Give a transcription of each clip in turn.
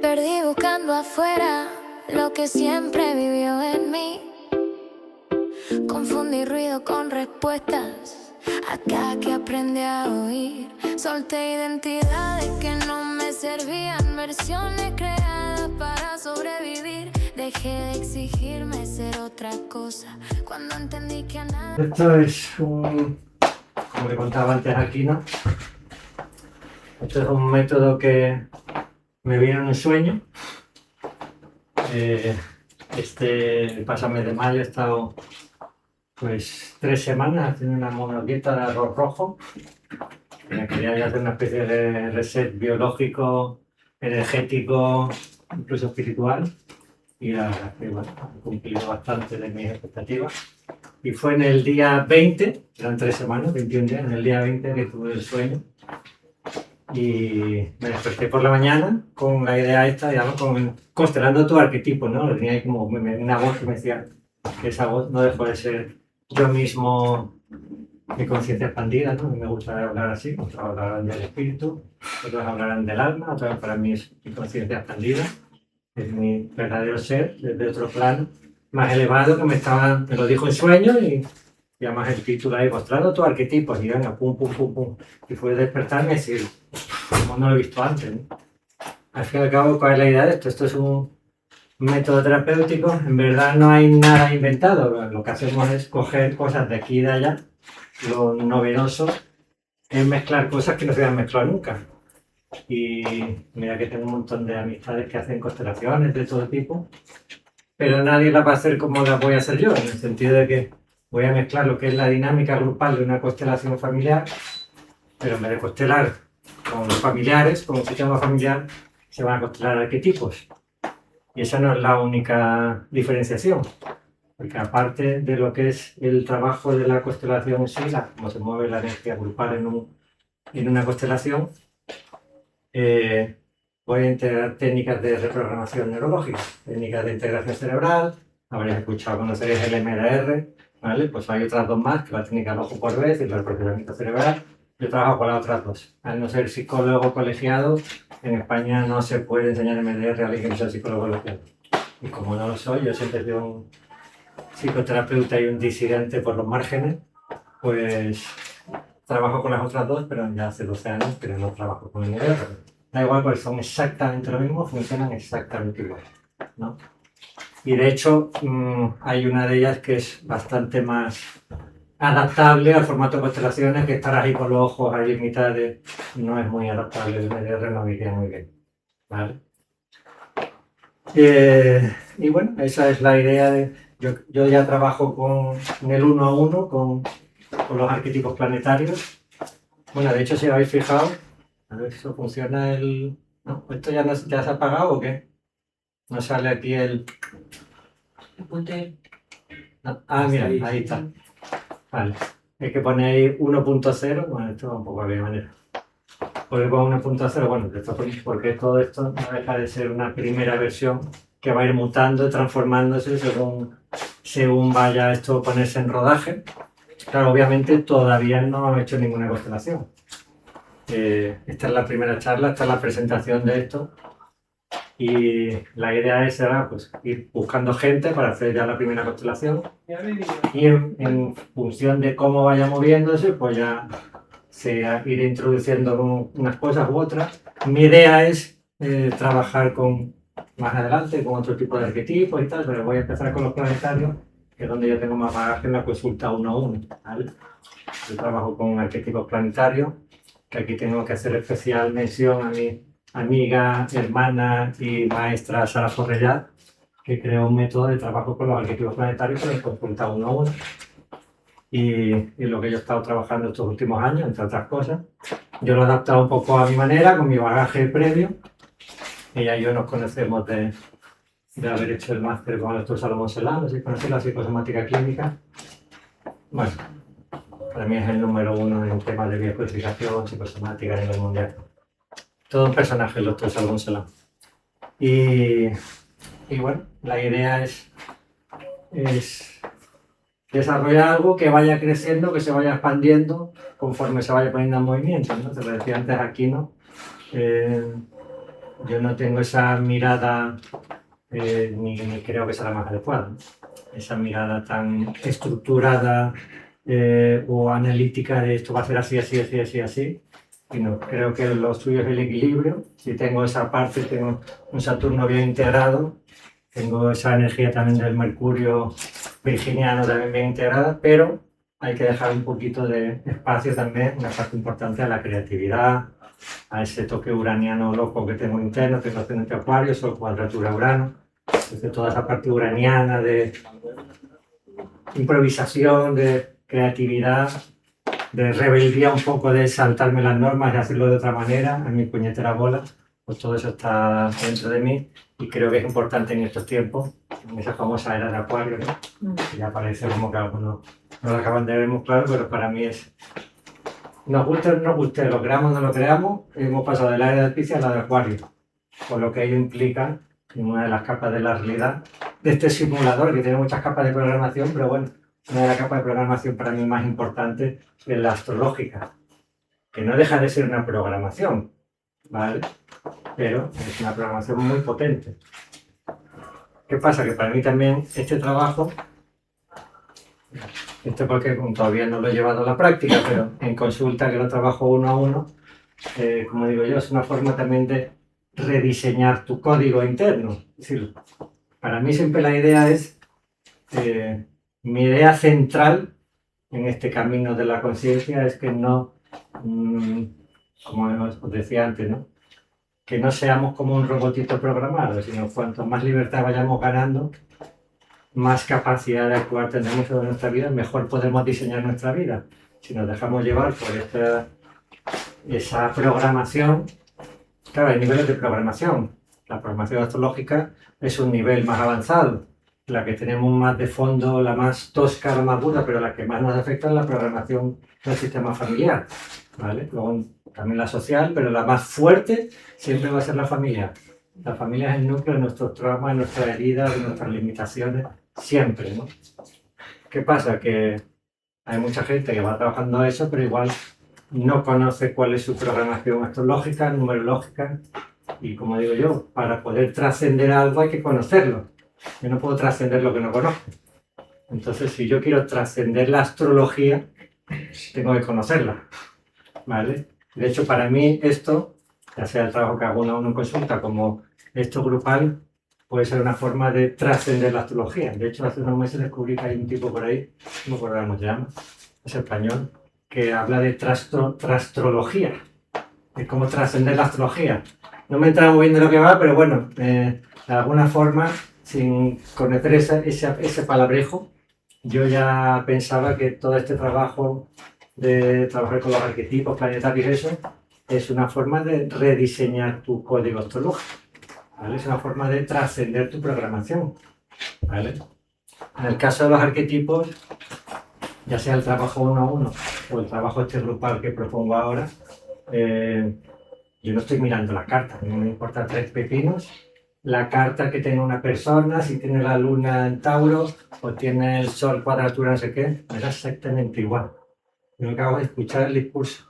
perdí buscando afuera lo que siempre vivió en mí. Confundí ruido con respuestas acá que aprendí a oír. Solté identidades que no me servían, versiones creadas para sobrevivir. Dejé de exigirme ser otra cosa cuando entendí que a nada... Esto es como le contaba antes aquí, ¿no? Esto es un método que me vino en un sueño. El pasado mes de mayo he estado pues 3 semanas haciendo una monodieta de arroz rojo. Me quería hacer una especie de reset biológico, energético, incluso espiritual. Y la verdad que bueno, he cumplido bastante de mis expectativas. Y fue en el día 20, eran 3 semanas, 21 días, en el día 20 que tuve el sueño. Y me desperté por la mañana con la idea esta, digamos, constelando tu arquetipo, ¿no? Tenía ahí como una voz que me decía que esa voz no dejó de ser yo mismo, mi conciencia expandida, ¿no? A mí me gusta hablar así, otros hablarán del espíritu, otros hablarán del alma, otros para mí es mi conciencia expandida, es mi verdadero ser, desde otro plano más elevado que me lo dijo en sueño y además el título ahí mostrando tus arquetipos y venga, pum, pum, pum, pum. Y fue despertarme y decir, como no lo he visto antes, ¿no? Al fin y al cabo, ¿cuál es la idea de esto? Esto es un método terapéutico, en verdad no hay nada inventado, lo que hacemos es coger cosas de aquí y de allá. Lo novedoso es mezclar cosas que no se habían mezclado nunca. Y mira que tengo un montón de amistades que hacen constelaciones de todo tipo, pero nadie las va a hacer como las voy a hacer yo, en el sentido de que voy a mezclar lo que es la dinámica grupal de una constelación familiar, pero en vez de constelar con los familiares, con un sistema familiar, se van a constelar arquetipos. Y esa no es la única diferenciación, porque aparte de lo que es el trabajo de la constelación en sí, cómo se mueve la energía grupal en una constelación, voy a integrar técnicas de reprogramación neurológica, técnicas de integración cerebral, habréis escuchado, conoceréis el MDR, ¿vale? Pues hay otras 2 más, que la técnica del ojo por vez y el reprocesamiento cerebral. Yo trabajo con las otras 2. Al no ser psicólogo colegiado, en España no se puede enseñar MDR a alguien que no sea psicólogo colegiado. Y como no lo soy, yo siempre soy un psicoterapeuta y un disidente por los márgenes, pues trabajo con las otras 2, pero ya hace 12 años que no trabajo con MDR. Da igual, porque son exactamente lo mismo, funcionan exactamente igual, ¿no? Y de hecho, hay una de ellas que es bastante más adaptable al formato de constelaciones, que estar ahí con los ojos ahí en mitad de... No es muy adaptable, el MDR no me iría muy bien, ¿vale? Y bueno, esa es la idea de... Yo ya trabajo con el 1 a 1, con los arquetipos planetarios. Bueno, de hecho, si habéis fijado, a ver si eso funciona el... ¿No? ¿Esto ya se ha apagado o qué? No sale aquí el... No. Ah, mira, ahí está. Vale. Es que ponéis 1.0, bueno, esto tampoco había manera. Porque con 1.0, bueno, porque todo esto no deja de ser una primera versión que va a ir mutando y transformándose según vaya esto a ponerse en rodaje. Claro, obviamente todavía no he hecho ninguna constelación. Esta es la primera charla, esta es la presentación de esto. Y la idea es ahora, pues, ir buscando gente para hacer ya la primera constelación. Y en función de cómo vaya moviéndose, pues ya ir introduciendo unas cosas u otras. Mi idea es trabajar más adelante con otro tipo de arquetipos y tal, pero voy a empezar con los planetarios, que es donde yo tengo más bagaje en la consulta 1 a 1, ¿vale? Yo trabajo con arquetipos planetarios, que aquí tengo que hacer especial mención a mi amiga, hermana y maestra Sara Forrellat, que creó un método de trabajo con los arquetipos planetarios, pero en consulta 1 a 1. Y lo que yo he estado trabajando estos últimos años, entre otras cosas. Yo lo he adaptado un poco a mi manera, con mi bagaje previo. Ella y yo nos conocemos de haber hecho el máster con el doctor Salomón Selán, no sé si conocéis la psicosomática clínica. Bueno, para mí es el número 1 en temas de biocodificación psicosomática a nivel mundial. Todo un personaje el doctor Salomón Selán. Y bueno, la idea es desarrollar algo que vaya creciendo, que se vaya expandiendo conforme se vaya poniendo en movimiento, ¿no? Te lo decía antes aquí, ¿no? yo no tengo esa mirada, ni creo que sea la más adecuada, ¿no? Esa mirada tan estructurada o analítica de esto va a ser así, así, así, así, así. Y no, creo que lo suyo es el equilibrio. Si tengo esa parte, tengo un Saturno bien integrado, tengo esa energía también del Mercurio virginiano también bien integrada, pero hay que dejar un poquito de espacio también, una parte importante a la creatividad, a ese toque uraniano loco que tengo interno, que es ascendente Acuario, Sol cuadratura Urano. Entonces toda esa parte uraniana de improvisación, de creatividad, de rebeldía un poco, de saltarme las normas y hacerlo de otra manera, a mi puñetera bola, pues todo eso está dentro de mí y creo que es importante en estos tiempos, en esa famosa era de Acuario, ¿no? Que ya parece como que algunos no lo acaban de ver muy claro, pero para mí es, nos guste o no nos guste, lo creamos o no lo creamos, hemos pasado de la era de Piscis a la de Acuario, con lo que ello implica en una de las capas de la realidad de este simulador que tiene muchas capas de programación, pero bueno, una de las capas de programación para mí más importante es la astrológica, que no deja de ser una programación, ¿vale? Pero es una programación muy potente. ¿Qué pasa? Que para mí también este trabajo, esto porque todavía no lo he llevado a la práctica, pero en consulta que lo trabajo uno a uno, como digo yo, es una forma también de rediseñar tu código interno. Es decir, para mí siempre la idea es, mi idea central en este camino de la conciencia es que no, como os decía antes, ¿no? Que no seamos como un robotito programado, sino cuanto más libertad vayamos ganando, más capacidad de actuar tendremos sobre nuestra vida, mejor podemos diseñar nuestra vida. Si nos dejamos llevar por esa programación, claro, hay niveles de programación. La programación astrológica es un nivel más avanzado. La que tenemos más de fondo, la más tosca, la más burda, pero la que más nos afecta es la programación del sistema familiar, ¿vale? Luego también la social, pero la más fuerte siempre va a ser la familiar. La familia es el núcleo de nuestros traumas, de nuestras heridas, de nuestras limitaciones, siempre, ¿no? ¿Qué pasa? Que hay mucha gente que va trabajando eso, pero igual no conoce cuál es su programación astrológica, numerológica, y como digo yo, para poder trascender algo hay que conocerlo. Yo no puedo trascender lo que no conozco. Entonces, si yo quiero trascender la astrología, tengo que conocerla, ¿vale? De hecho, para mí esto, ya sea el trabajo que hago uno a uno en consulta, como esto grupal, puede ser una forma de trascender la astrología. De hecho, hace unos meses descubrí que hay un tipo por ahí, no me acuerdo cómo se llama, es español, que habla de trastrología, de cómo trascender la astrología. No me he entrado muy bien de lo que va, pero bueno, de alguna forma, sin conocer ese palabrejo, yo ya pensaba que todo este trabajo de trabajar con los arquetipos planetarios y eso, es una forma de rediseñar tu código astrológico, ¿vale? Es una forma de trascender tu programación, ¿vale? En el caso de los arquetipos, ya sea el trabajo uno a uno o el trabajo este grupal que propongo ahora, yo no estoy mirando la carta, no me importa tres pepinos la carta que tenga una persona, si tiene la luna en Tauro o tiene el sol cuadratura no sé qué, me da exactamente igual. Yo lo que hago es escuchar el discurso.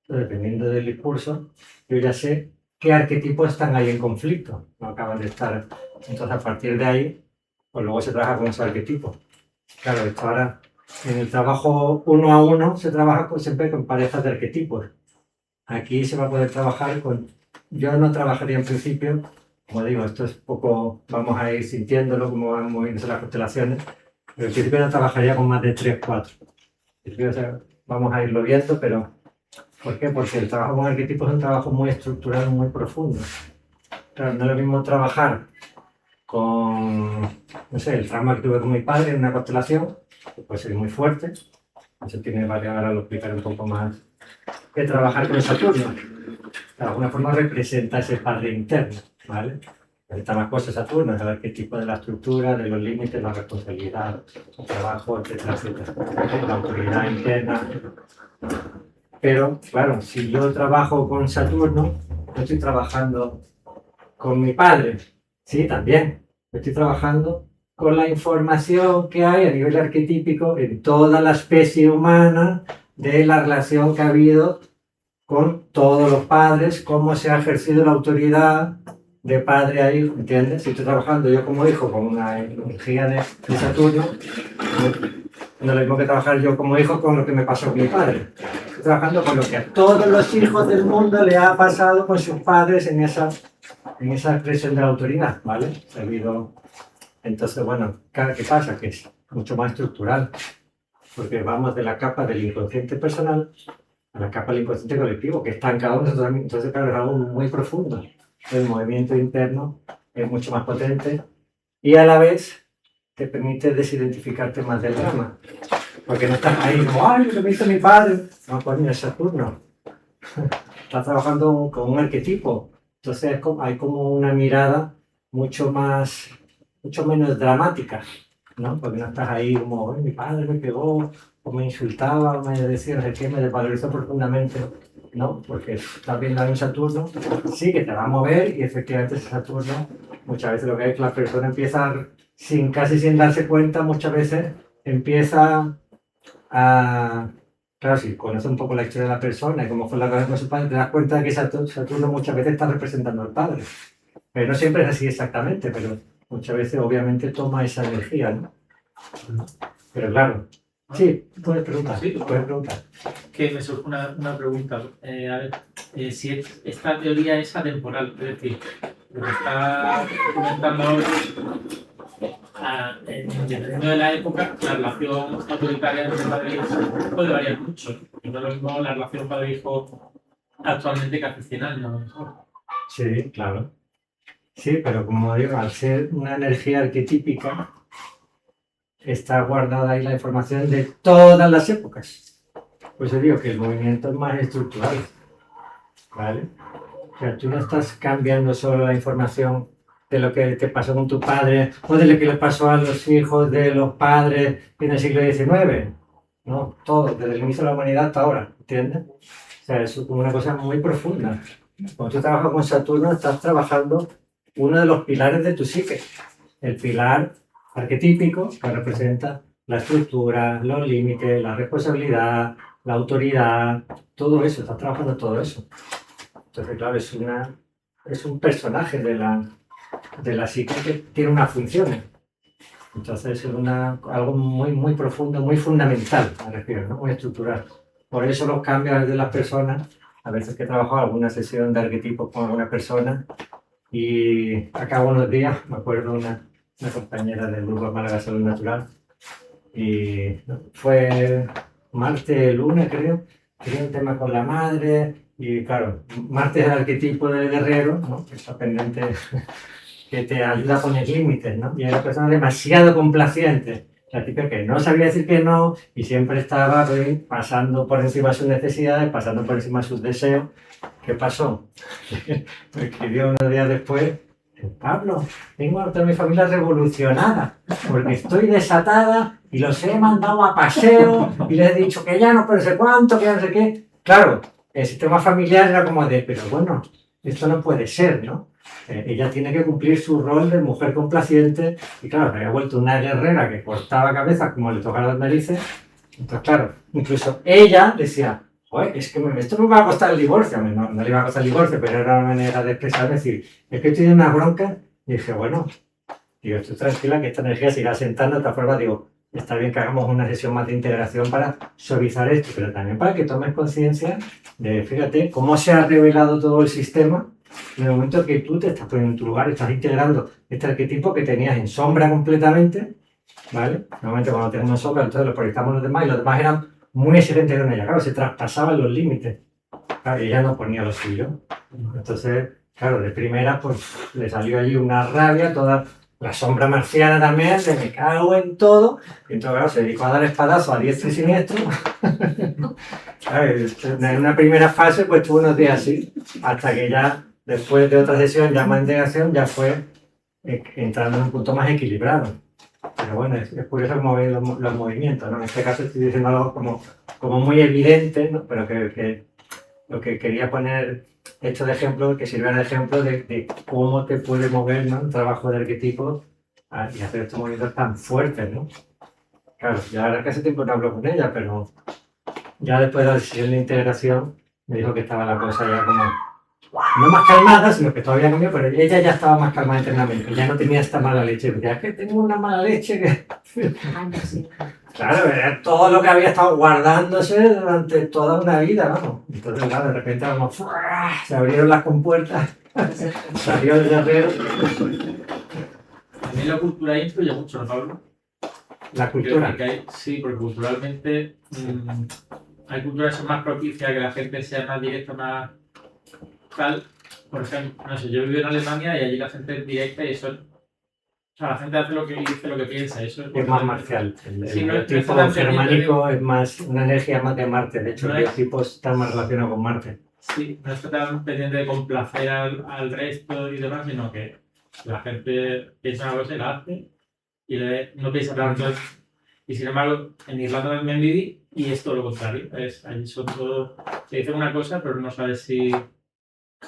Entonces, dependiendo del discurso, yo ya sé qué arquetipos están ahí en conflicto, no acaban de estar. Entonces, a partir de ahí, pues luego se trabaja con esos arquetipos. Claro, esto ahora, en el trabajo uno a uno, se trabaja siempre con parejas de arquetipos. Aquí se va a poder trabajar con... Yo no trabajaría en principio, como digo, esto es poco... Vamos a ir sintiéndolo, como van moviéndose las constelaciones, pero en principio no trabajaría con más de 3, 4. Vamos a irlo viendo, pero... ¿Por qué? Porque el trabajo con arquetipos es un trabajo muy estructurado, muy profundo. Claro, no es lo mismo trabajar con, no sé, el trauma que tuve con mi padre en una constelación, que puede ser muy fuerte, eso tiene varias, ahora lo explicaré un poco más, que trabajar con Saturno. De alguna forma representa ese padre interno, ¿vale? Necesita más cosas Saturno, saber qué tipo de la estructura, de los límites, la responsabilidad, el trabajo, etcétera, etcétera, la autoridad interna. Pero, claro, si yo trabajo con Saturno, no estoy trabajando con mi padre, sí, también. Estoy trabajando con la información que hay a nivel arquetípico en toda la especie humana de la relación que ha habido con todos los padres, cómo se ha ejercido la autoridad de padre a hijo, ¿entiendes? Si estoy trabajando yo como hijo con una energía de Saturno, no es lo mismo que trabajar yo como hijo con lo que me pasó con mi padre. Estoy trabajando con lo que a todos los hijos del mundo le ha pasado con sus padres en esa expresión de la autoridad, ¿vale? Entonces, bueno, ¿qué pasa? Que es mucho más estructural, porque vamos de la capa del inconsciente personal a la capa del inconsciente colectivo, que está en cada uno de nosotros. Entonces, claro, es algo muy profundo. El movimiento interno es mucho más potente y a la vez te permite desidentificarte más del drama. Porque no estás ahí como, ¡ay, lo que me hizo mi padre! No, coño, es Saturno. Estás trabajando con un arquetipo. Entonces hay como una mirada mucho menos dramática, ¿no? Porque no estás ahí como, mi padre me pegó, o me insultaba, o me decía no sé qué, me desvalorizó profundamente, ¿no? Porque estás viendo ahí un Saturno, sí que te va a mover y efectivamente ese Saturno, muchas veces lo que hay es que la persona empieza, casi sin darse cuenta, muchas veces empieza a... Claro, si conoces un poco la historia de la persona y cómo fue la relación con su padre, te das cuenta de que Saturno muchas veces está representando al padre. Pero no siempre es así exactamente, pero muchas veces obviamente toma esa energía, ¿no? Pero claro, sí, puedes preguntar. Sí, puedes preguntar. Que me surge una pregunta. A ver, si esta teoría es atemporal, es decir, lo que está comentando ahora, dependiendo de la época, la relación autoritaria entre padre e hijo puede variar mucho. No es lo mismo la relación padre-hijo actualmente que hace 100 años. Sí, claro. Sí, pero como digo, al ser una energía arquetípica, está guardada ahí la información de todas las épocas. Por eso digo que el movimiento es más estructural, ¿vale? O sea, tú no estás cambiando solo la información de lo que te pasó con tu padre o de lo que le pasó a los hijos de los padres en el siglo XIX, ¿no? Todo, desde el inicio de la humanidad hasta ahora, ¿entiendes? O sea, es como una cosa muy profunda. Cuando tú trabajas con Saturno, estás trabajando uno de los pilares de tu psique, el pilar arquetípico que representa la estructura, los límites, la responsabilidad, la autoridad, todo eso, estás trabajando todo eso. Entonces, claro, es un personaje de la psique que tiene unas funciones. Entonces, es algo muy, muy profundo, muy fundamental, me refiero, ¿no? Muy estructural. Por eso los cambios de las personas, a veces que he trabajado alguna sesión de arquetipos con alguna persona, y a cabo unos días, me acuerdo una compañera del grupo Málaga Salud Natural, y fue martes, lunes creo, tenía un tema con la madre, y claro, Marte es el arquetipo del guerrero, ¿no? Que está pendiente, que te ayuda a poner límites, ¿no? Y era una persona demasiado complaciente, la típica que no sabía decir que no, y siempre estaba pasando por encima de sus necesidades, pasando por encima de sus deseos. ¿Qué pasó? Me escribió unos días después, Pablo, tengo a toda mi familia revolucionada, porque estoy desatada y los he mandado a paseo y les he dicho que ya no sé cuánto, que ya no sé qué. Claro, el sistema familiar era como de, pero bueno, esto no puede ser, ¿no? Ella tiene que cumplir su rol de mujer complaciente y claro, se había vuelto una guerrera que cortaba cabezas como le tocaba las narices. Entonces, claro, incluso ella decía, oye, es que esto me va a costar el divorcio. No le iba a costar el divorcio, pero era una manera de expresar, decir, es que estoy en una bronca. Y dije, bueno, digo, estoy tranquila que esta energía se irá sentando. De otra forma, digo, está bien que hagamos una sesión más de integración para suavizar esto, pero también para que tomes conciencia de, fíjate, cómo se ha revelado todo el sistema en el momento que tú te estás poniendo en tu lugar, estás integrando este arquetipo que tenías en sombra completamente, ¿vale? Normalmente cuando tenemos en sombra, entonces lo proyectamos a los demás y los demás eran muy exigentes con ella, claro, se traspasaban los límites, claro, y ella no ponía lo suyo. Entonces, claro, de primera, pues le salió allí una rabia, toda la sombra marciana también, de me cago en todo, y entonces, claro, se dedicó a dar espadazos a diestro y siniestro. Claro, en una primera fase, pues tuvo unos días así, hasta que ya, después de otra sesión, ya más integración, ya fue entrando en un punto más equilibrado. Pero bueno, es curioso cómo ven los movimientos, ¿no? En este caso estoy diciendo algo como muy evidente, ¿no? Pero que lo que quería poner esto de ejemplo, que sirva de ejemplo de cómo te puede mover, ¿no? Un trabajo de arquetipo y hacer estos movimientos tan fuertes, ¿no? Claro, ya la verdad que hace tiempo no hablo con ella, pero ya después de la sesión de integración me dijo que estaba la cosa ya como, no más calmada, sino que todavía no, pero ella ya estaba más calmada internamente, que ya no tenía esta mala leche. Ya que tengo una mala leche que... Claro, era todo lo que había estado guardándose durante toda una vida, vamos. Entonces, claro, de repente vamos, se abrieron las compuertas, salió el guerrero. También la cultura influye mucho, ¿no, Pablo? La cultura. Sí, porque culturalmente hay culturas que son más propicias a que la gente sea más directa, más tal. Por ejemplo, no sé, yo vivo en Alemania y allí la gente es directa y eso... O sea, la gente hace lo que dice, lo que piensa. Eso es más marcial. El sí, biotipo germánico es más una energía más de Marte. De hecho, el biotipo está más relacionado con Marte. Sí, no está tan pendiente de complacer al resto y demás, sino que la gente piensa una cosa y la hace y no piensa tanto. Y sin embargo, en Irlanda también viví y es todo lo contrario. Allí son todo... Se dice una cosa, pero no sabes si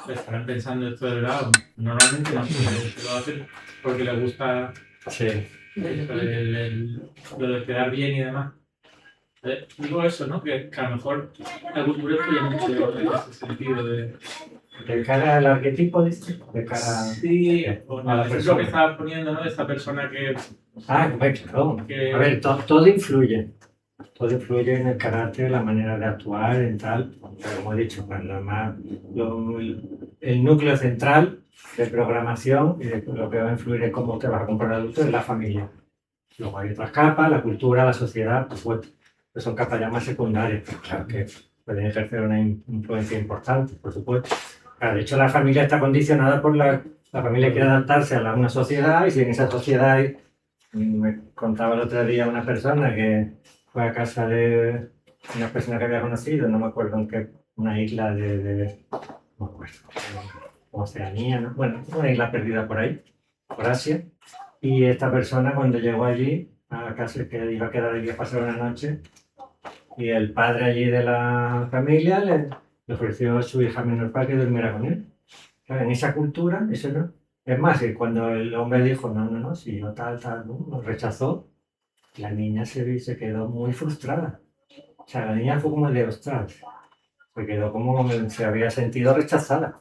estarán pensando esto de verdad. Normalmente no, lo hacen porque les gusta lo de quedar bien y demás. Digo eso, ¿no? Que a lo mejor la cultura influye mucho en ese sentido de... De cara al arquetipo, ¿dices? De cara sí, o a la persona que estaba poniendo, ¿no? Esta persona que... claro. A ver, todo influye. Todo influye en el carácter, la manera de actuar, en tal. Como he dicho, pues, el núcleo central de programación y de lo que va a influir en cómo te vas a comportar adulto es la familia. Luego hay otras capas, la cultura, la sociedad, pues son capas ya más secundarias, claro que pueden ejercer una influencia importante, por supuesto. Claro, de hecho, la familia está condicionada por la familia quiere adaptarse a una sociedad y si en esa sociedad me contaba el otro día una persona que fue a casa de una persona que había conocido, no me acuerdo en qué, una isla no me acuerdo, Oceanía, ¿no? Bueno, una isla perdida por ahí, por Asia, y esta persona cuando llegó allí, a casa que iba a quedar allí a pasar una noche, y el padre allí de la familia le ofreció a su hija menor para que durmiera con él. Claro, en esa cultura, eso no. Es más, que cuando el hombre dijo, no, si yo tal, no, lo rechazó, la niña se quedó muy frustrada. O sea, la niña fue como de ostras. Se quedó como se había sentido rechazada,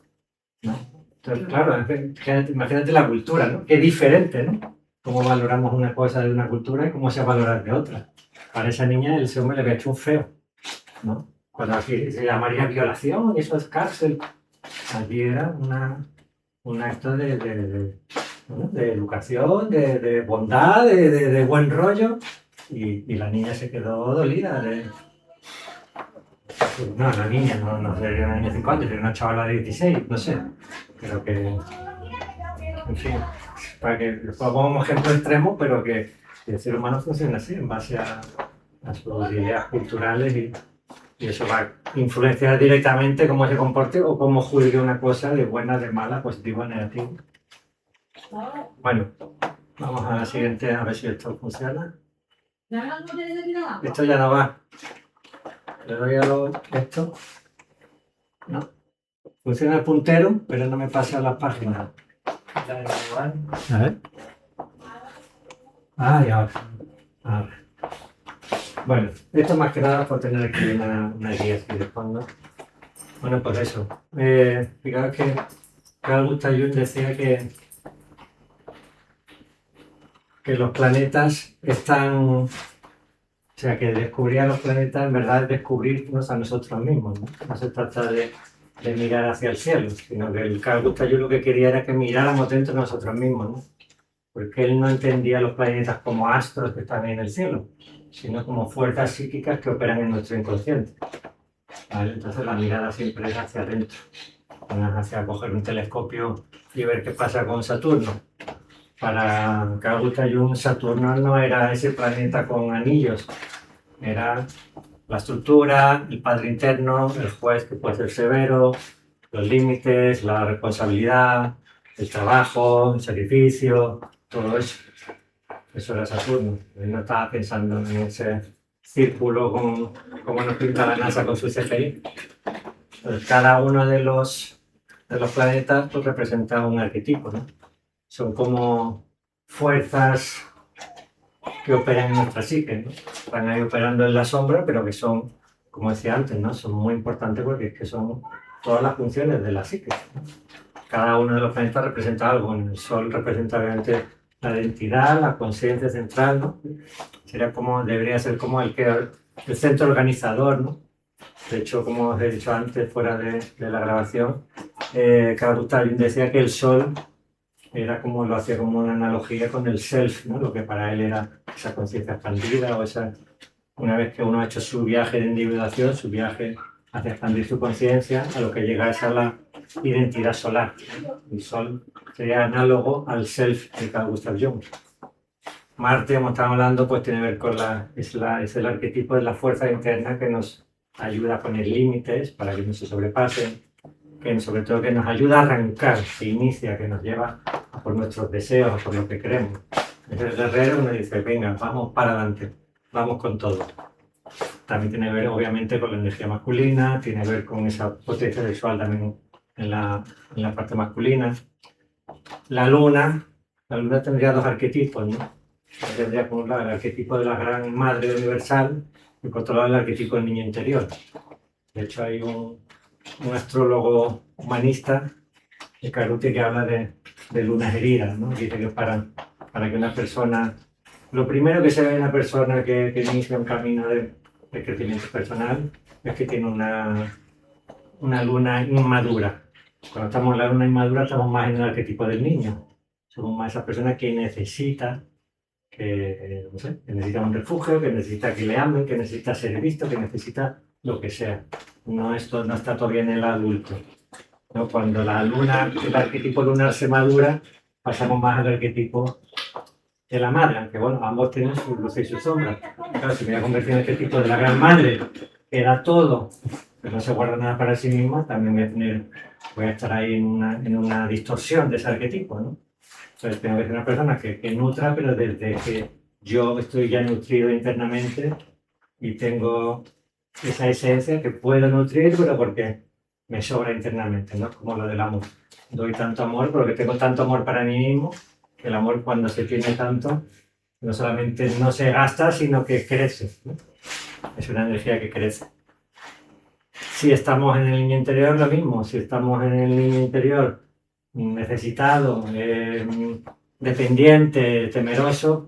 ¿no? Entonces, claro, imagínate la cultura, ¿no? Qué diferente, ¿no? Cómo valoramos una cosa de una cultura y cómo se valora de otra. Para esa niña, ese hombre le había hecho un feo, ¿no? Cuando aquí se llamaría violación, eso es cárcel. Allí era un acto de educación, de bondad, de buen rollo, y la niña se quedó dolida. No, la niña no sería una niña de 5 años, sería una chavala de 16, no sé. Pero que, en fin, para que ponga un ejemplo extremo, pero que el ser humano funciona así, en base a sus ideas culturales y eso va a influenciar directamente cómo se comporte o cómo juzgue una cosa de buena, de mala, positiva, negativa. Bueno, vamos a la siguiente, a ver si esto funciona. Esto ya no va. Le doy a esto. No. Funciona el puntero, pero no me pasa las páginas. A ver. Y ahora. Bueno, esto más que nada por tener aquí una guía aquí de fondo. Bueno, por eso. Fijaos que Carl Gustav Jung decía que los planetas están... O sea, que descubrir a los planetas en verdad es descubrirnos a nosotros mismos, ¿no? No se trata de mirar hacia el cielo, sino que el Carl Gustav Jung lo que quería era que miráramos dentro de nosotros mismos, ¿no? Porque él no entendía los planetas como astros que están en el cielo, sino como fuerzas psíquicas que operan en nuestro inconsciente. ¿Vale? Entonces la mirada siempre es hacia adentro, no es hacia coger un telescopio y ver qué pasa con Saturno. Para Carl Gustav Jung, Saturno no era ese planeta con anillos, era la estructura, el padre interno, el juez que puede ser severo, los límites, la responsabilidad, el trabajo, el sacrificio, todo eso. Eso era Saturno. Él no estaba pensando en ese círculo como nos pinta la NASA con su CGI. Entonces, cada uno de los planetas pues, representa un arquetipo, ¿no? Son como fuerzas que operan en nuestra psique, ¿no? Están ahí operando en la sombra, pero que son como decía antes, ¿no? Son muy importantes porque es que son todas las funciones de la psique, ¿no? Cada uno de los planetas representa algo. El Sol representa obviamente la identidad, la conciencia central, ¿no? Debería ser como el centro organizador, ¿no? De hecho, como os he dicho antes, fuera de la grabación, Carl Gustav Jung decía que el Sol era como, lo hacía como una analogía con el self, ¿no? Lo que para él era esa conciencia expandida o una vez que uno ha hecho su viaje de individuación, su viaje hacia expandir su conciencia, a lo que llega es a la identidad solar. El Sol sería análogo al self de Carl Gustav Jung. Marte, como estamos hablando, pues tiene que ver con es el arquetipo de la fuerza interna que nos ayuda a poner límites para que no se sobrepasen, que sobre todo que nos ayuda a arrancar, que inicia, que nos lleva a por nuestros deseos, a por lo que queremos. Es el guerrero que nos dice, venga, vamos para adelante, vamos con todo. También tiene que ver, obviamente, con la energía masculina, tiene que ver con esa potencia sexual también en la parte masculina. La luna tendría dos arquetipos, ¿no? Tendría por un lado el arquetipo de la gran madre universal y por otro lado el arquetipo del niño interior. De hecho, hay un astrólogo humanista, Caruti, que habla de lunas heridas, ¿no? Dice que para que una persona... Lo primero que se ve en una persona que inicia un camino de crecimiento personal es que tiene una luna inmadura. Cuando estamos en la luna inmadura estamos más en el arquetipo del niño. Somos más esa persona que necesita que necesita un refugio, que necesita que le amen, que necesita ser visto, que necesita lo que sea. Esto no está todavía en el adulto, ¿no? Cuando el arquetipo lunar se madura, pasamos más al arquetipo de la madre, aunque bueno, ambos tienen sus luces y sus sombras. Claro, si me voy a convertir en el arquetipo de la gran madre, que da todo, pero no se guarda nada para sí misma, también voy a estar ahí en una distorsión de ese arquetipo, ¿no? Entonces tengo que ser una persona que nutra, pero desde que yo estoy ya nutrido internamente y tengo esa esencia que puedo nutrir, pero porque me sobra internamente, ¿no? Como lo del amor. Doy tanto amor porque tengo tanto amor para mí mismo, que el amor cuando se tiene tanto, no solamente no se gasta, sino que crece, ¿no? Es una energía que crece. Si estamos en el niño interior, lo mismo. Si estamos en el niño interior necesitado, dependiente, temeroso,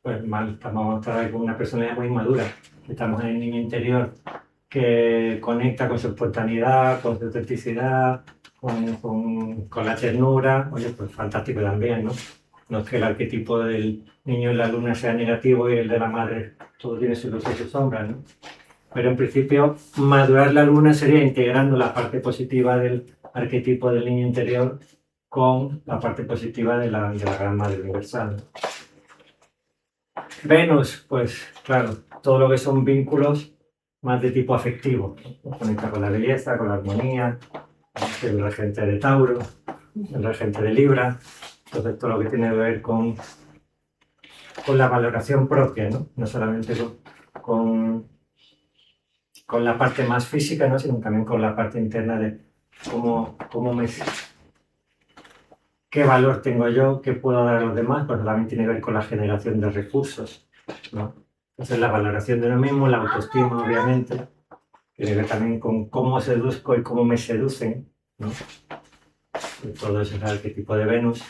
pues mal, vamos a estar con una personalidad muy madura. Estamos en el niño interior que conecta con su espontaneidad, con su autenticidad, con la ternura. Oye, pues fantástico también, ¿no? No es que el arquetipo del niño en la luna sea negativo y el de la madre todo tiene su luz y su sombra, ¿no? Pero en principio, madurar la luna sería integrando la parte positiva del arquetipo del niño interior con la parte positiva de la gran madre universal. Venus, pues claro, todo lo que son vínculos más de tipo afectivo, ¿no? Conecta con la belleza, con la armonía, el regente de Tauro, el regente de Libra, entonces todo lo que tiene que ver con la valoración propia, ¿no? No solamente con la parte más física, ¿no? Sino también con la parte interna de qué valor tengo yo, qué puedo dar a los demás, pues también tiene que ver con la generación de recursos, ¿no? Entonces la valoración de uno mismo, la autoestima, obviamente, tiene que ver también con cómo seduzco y cómo me seducen, ¿no? Y todo eso es el arquetipo de Venus.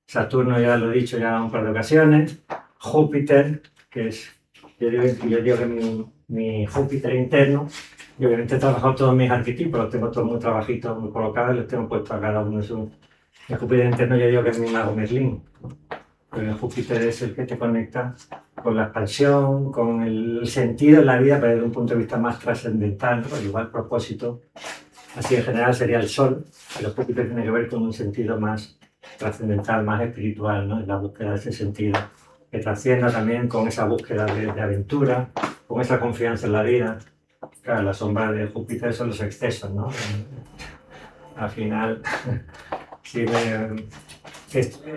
Saturno ya lo he dicho ya un par de ocasiones. Júpiter, que es, yo digo que mi Júpiter interno, y obviamente he trabajado todos mis arquetipos, los tengo todos muy trabajitos, muy colocados, y los tengo puestos a cada uno de sus... El Júpiter interno yo digo que es mi mago Merlín, ¿no? Pero el Júpiter es el que te conecta con la expansión, con el sentido en la vida, pero desde un punto de vista más trascendental, ¿no? Igual propósito. Así en general sería el Sol, pero Júpiter tiene que ver con un sentido más trascendental, más espiritual, ¿no? En la búsqueda de ese sentido que trascienda también con esa búsqueda de aventura, con esa confianza en la vida. Claro, la sombra de Júpiter son los excesos, ¿no? Al final,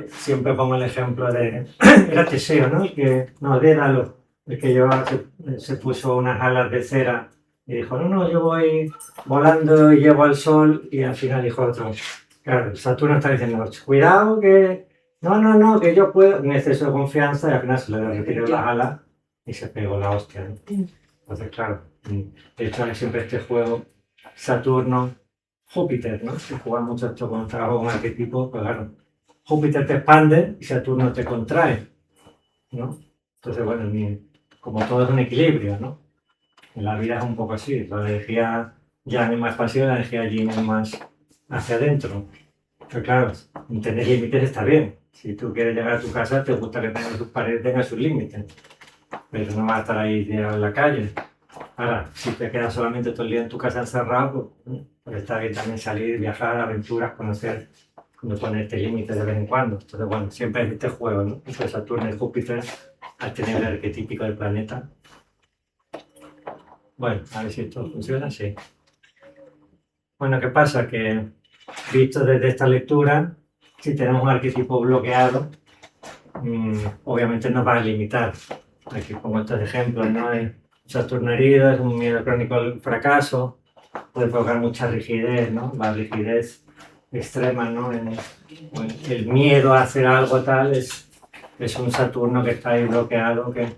siempre pongo el ejemplo de... Era Teseo, ¿no? Dédalo, el que se puso unas alas de cera y dijo, no, yo voy volando y llevo al sol, y al final dijo otro, claro, Saturno está diciendo, cuidado que, no, que yo puedo, un exceso de confianza, y al final se le retiró las alas y se pegó la hostia, ¿no? Entonces, claro, De hecho, hay siempre este juego Saturno-Júpiter, ¿no? Se juega mucho esto cuando trabajo con arquetipos, pues claro, Júpiter te expande y Saturno te contrae, ¿no? Entonces, bueno, como todo es un equilibrio, ¿no? En la vida es un poco así, la energía yang es más pasiva, la energía yin es más hacia adentro. Pero claro, tener límites está bien. Si tú quieres llegar a tu casa, te gusta que tus paredes tengan sus límites. Pero no vas a estar ahí tirado en la calle. Ahora, si te quedas solamente todo el día en tu casa encerrado, pues está bien también salir, viajar, aventuras, conocer, ponerte límites de vez en cuando. Entonces, bueno, siempre es este juego, ¿no? Entre Saturno y Júpiter, al tener el arquetípico del planeta. Bueno, a ver si esto funciona, sí. Bueno, ¿qué pasa? Que visto desde esta lectura, si tenemos un arquetipo bloqueado, obviamente nos va a limitar. Aquí pongo estos ejemplos, ¿no? Saturno herido es un miedo crónico al fracaso, puede provocar mucha rigidez, ¿no? La rigidez extrema, ¿no? El miedo a hacer algo tal es un Saturno que está ahí bloqueado, que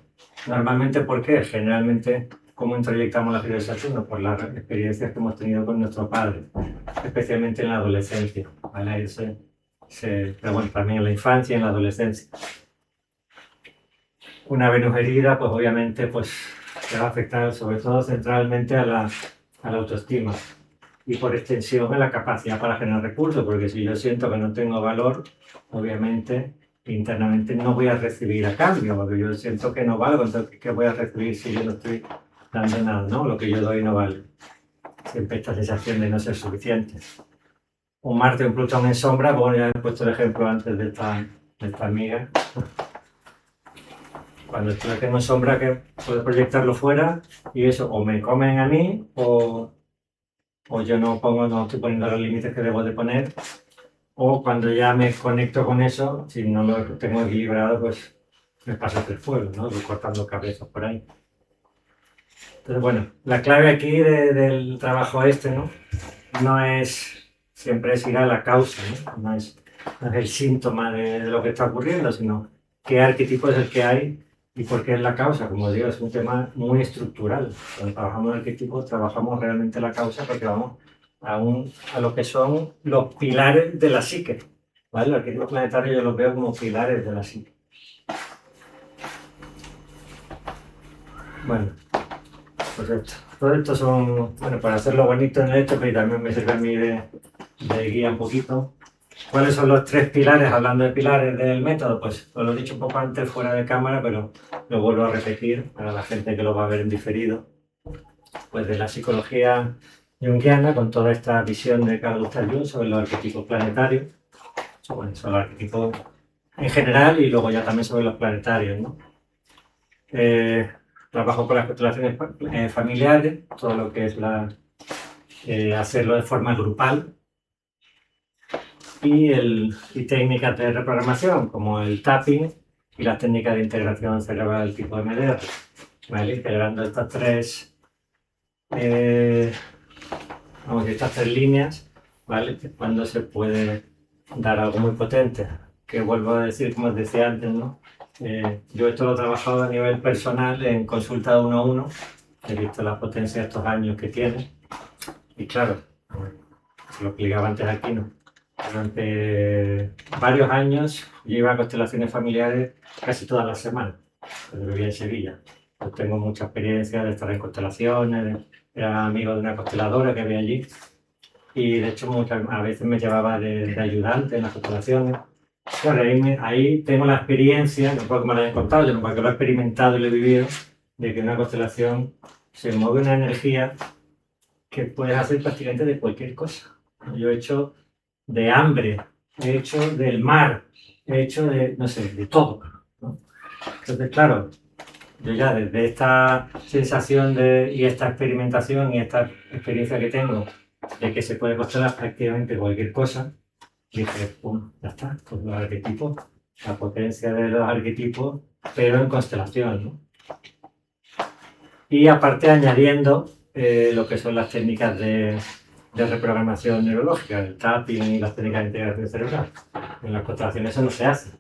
normalmente, ¿por qué? Generalmente, ¿cómo introyectamos la figura de Saturno? Por las experiencias que hemos tenido con nuestro padre, especialmente en la adolescencia, ¿vale? Pero bueno, también en la infancia y en la adolescencia. Una Venus herida, pues obviamente, pues te va a afectar sobre todo centralmente a la autoestima y por extensión a la capacidad para generar recursos, porque si yo siento que no tengo valor, obviamente internamente no voy a recibir a cambio, porque yo siento que no valgo, entonces ¿qué voy a recibir si yo no estoy dando nada, ¿no? Lo que yo doy no vale. Siempre esta sensación de no ser suficiente. Un Marte o un Plutón en sombra, bueno, ya he puesto el ejemplo antes de esta amiga. Cuando estoy tengo sombra, que puedo proyectarlo fuera y eso o me comen a mí o yo no estoy poniendo los límites que debo de poner, o cuando ya me conecto con eso, si no lo tengo equilibrado, pues me paso por el fuego, ¿no? Voy cortando cabezas por ahí. Entonces, bueno, la clave aquí del trabajo ¿no? No es siempre ir a la causa, ¿no? No es el síntoma de lo que está ocurriendo, sino qué arquetipo es el que hay y por qué es la causa. Como digo, es un tema muy estructural. Cuando trabajamos en arquetipos, trabajamos realmente la causa porque vamos a lo que son los pilares de la psique, ¿vale? Los arquetipos planetarios yo los veo como pilares de la psique. Bueno, pues esto. Todo esto son, bueno, para hacerlo bonito en el hecho, pero también me sirve a mí de guía un poquito. ¿Cuáles son los 3 pilares? Hablando de pilares del método, pues os lo he dicho un poco antes fuera de cámara, pero lo vuelvo a repetir para la gente que lo va a ver en diferido. Pues de la psicología junguiana, con toda esta visión de Carl Gustav Jung sobre los arquetipos planetarios, bueno, sobre los arquetipos en general y luego ya también sobre los planetarios, ¿no? Trabajo con las constelaciones familiares, todo lo que es hacerlo de forma grupal. Y técnicas de reprogramación como el tapping y las técnicas de integración cerebral tipo MDR, ¿vale? Integrando estas 3 líneas, ¿vale? Cuando se puede dar algo muy potente, que vuelvo a decir, como os decía antes, ¿no? Yo esto lo he trabajado a nivel personal en consulta 1 a 1, he visto la potencia de estos años que tiene y claro, se lo explicaba antes aquí, ¿no? Durante varios años yo iba a constelaciones familiares casi todas las semanas, cuando vivía en Sevilla. Yo tengo mucha experiencia de estar en constelaciones, era amigo de una consteladora que había allí y de hecho a veces me llevaba de ayudante en las constelaciones. Claro, ahí tengo la experiencia, no puedo que me lo hayan contado, sino porque lo he experimentado y lo he vivido, de que en una constelación se mueve una energía que puedes hacer prácticamente de cualquier cosa. Yo he hecho de hambre, he hecho del mar, he hecho de, no sé, de todo, ¿no? Entonces, claro, yo ya desde esta sensación y esta experimentación y esta experiencia que tengo de que se puede constelar prácticamente cualquier cosa, dije, pum, ya está, con los arquetipos, la potencia de los arquetipos, pero en constelación, ¿no? Y aparte añadiendo lo que son las técnicas de reprogramación neurológica, el tapping y las técnicas de integración cerebral. En las constelaciones eso no se hace.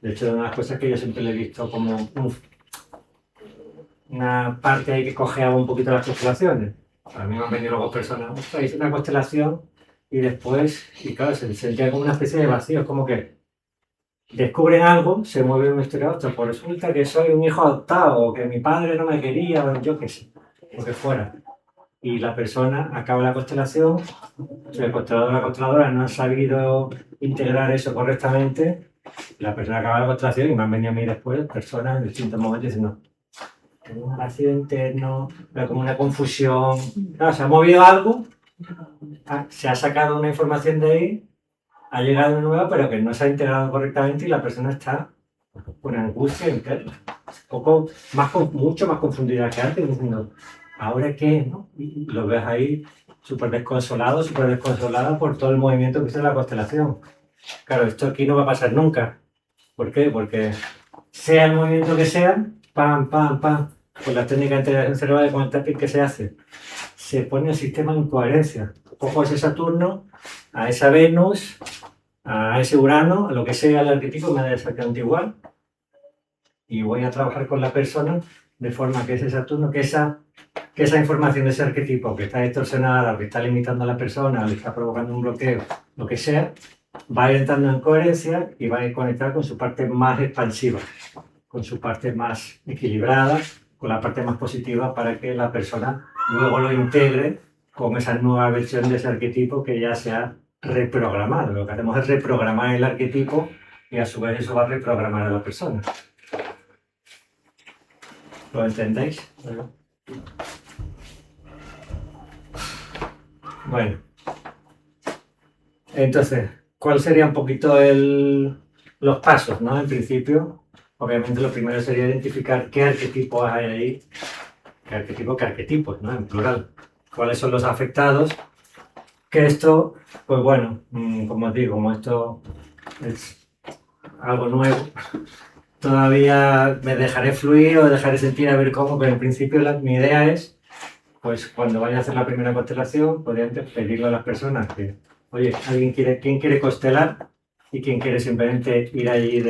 De hecho, es una de las cosas que yo siempre le he visto como una parte ahí que cojeaba un poquito las constelaciones. A mí me han venido luego personas, ostras, hice una constelación y después, y claro, se sentía como una especie de vacío, es como que descubren algo, se mueve una historia, ostras, pues resulta que soy un hijo adoptado, o que mi padre no me quería, o yo qué sé, lo que fuera. Y la persona acaba la constelación, el constelador o la consteladora no ha sabido integrar eso correctamente, la persona acaba la constelación y me han venido a mí después personas en distintos momentos diciendo, tengo un vacío interno, pero como una confusión. Claro, se ha movido algo, se ha sacado una información de ahí, ha llegado una nueva, pero que no se ha integrado correctamente y la persona está con angustia interna. Un poco más, mucho más confundida que antes, diciendo, ¿ahora qué? ¿No? Y lo ves ahí súper desconsolada por todo el movimiento que hizo en la constelación. Claro, esto aquí no va a pasar nunca. ¿Por qué? Porque sea el movimiento que sea, pam, pam, pam, con la técnica de integración cerebral con el tapping que se hace, se pone el sistema en coherencia. Cojo a ese Saturno, a esa Venus, a ese Urano, a lo que sea el arquetipo, me da exactamente igual. Y voy a trabajar con la persona de forma que ese Saturno, que esa información de ese arquetipo que está distorsionada, que está limitando a la persona, le está provocando un bloqueo, lo que sea, va a ir entrando en coherencia y va a ir conectada con su parte más expansiva, con su parte más equilibrada, con la parte más positiva para que la persona luego lo integre con esa nueva versión de ese arquetipo que ya se ha reprogramado. Lo que hacemos es reprogramar el arquetipo y a su vez eso va a reprogramar a la persona. ¿Lo entendéis? Bueno. Entonces, ¿cuál sería un poquito los pasos, ¿no? En principio, obviamente lo primero sería identificar qué arquetipos hay ahí, qué arquetipos, ¿no? En plural. ¿Cuáles son los afectados? Que esto, pues bueno, como os digo, como esto es algo nuevo, todavía me dejaré fluir o dejaré sentir a ver cómo, pero en principio mi idea es, pues cuando vaya a hacer la primera constelación, podría pedirle a las personas que, oye, ¿quién quiere constelar? Y quién quiere simplemente ir allí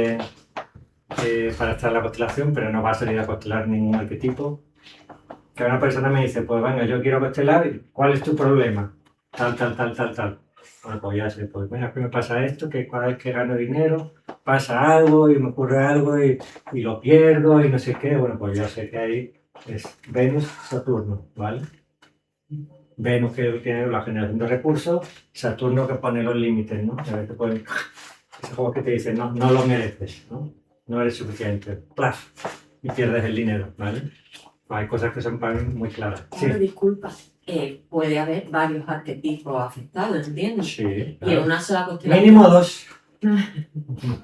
para estar en la constelación, pero no va a salir a constelar ningún arquetipo. Que una persona me dice, pues venga, yo quiero constelar, ¿cuál es tu problema? Tal. Bueno, pues ya sé, pues mira, que me pasa esto, que cada vez que gano dinero pasa algo y me ocurre algo y lo pierdo y no sé qué. Bueno, pues ya sé que ahí es Venus, Saturno, ¿vale? Venus que tiene la generación de recursos, Saturno que pone los límites, ¿no? A ver, ese juego que te dice, no lo mereces, ¿no? No eres suficiente, ¡plaf! Y pierdes el dinero, ¿vale? Hay cosas que son para mí muy claras. Claro, Sí. disculpa. Puede haber varios arquetipos afectados, ¿entiendes? Sí, Y en una sola constelación. mínimo 2.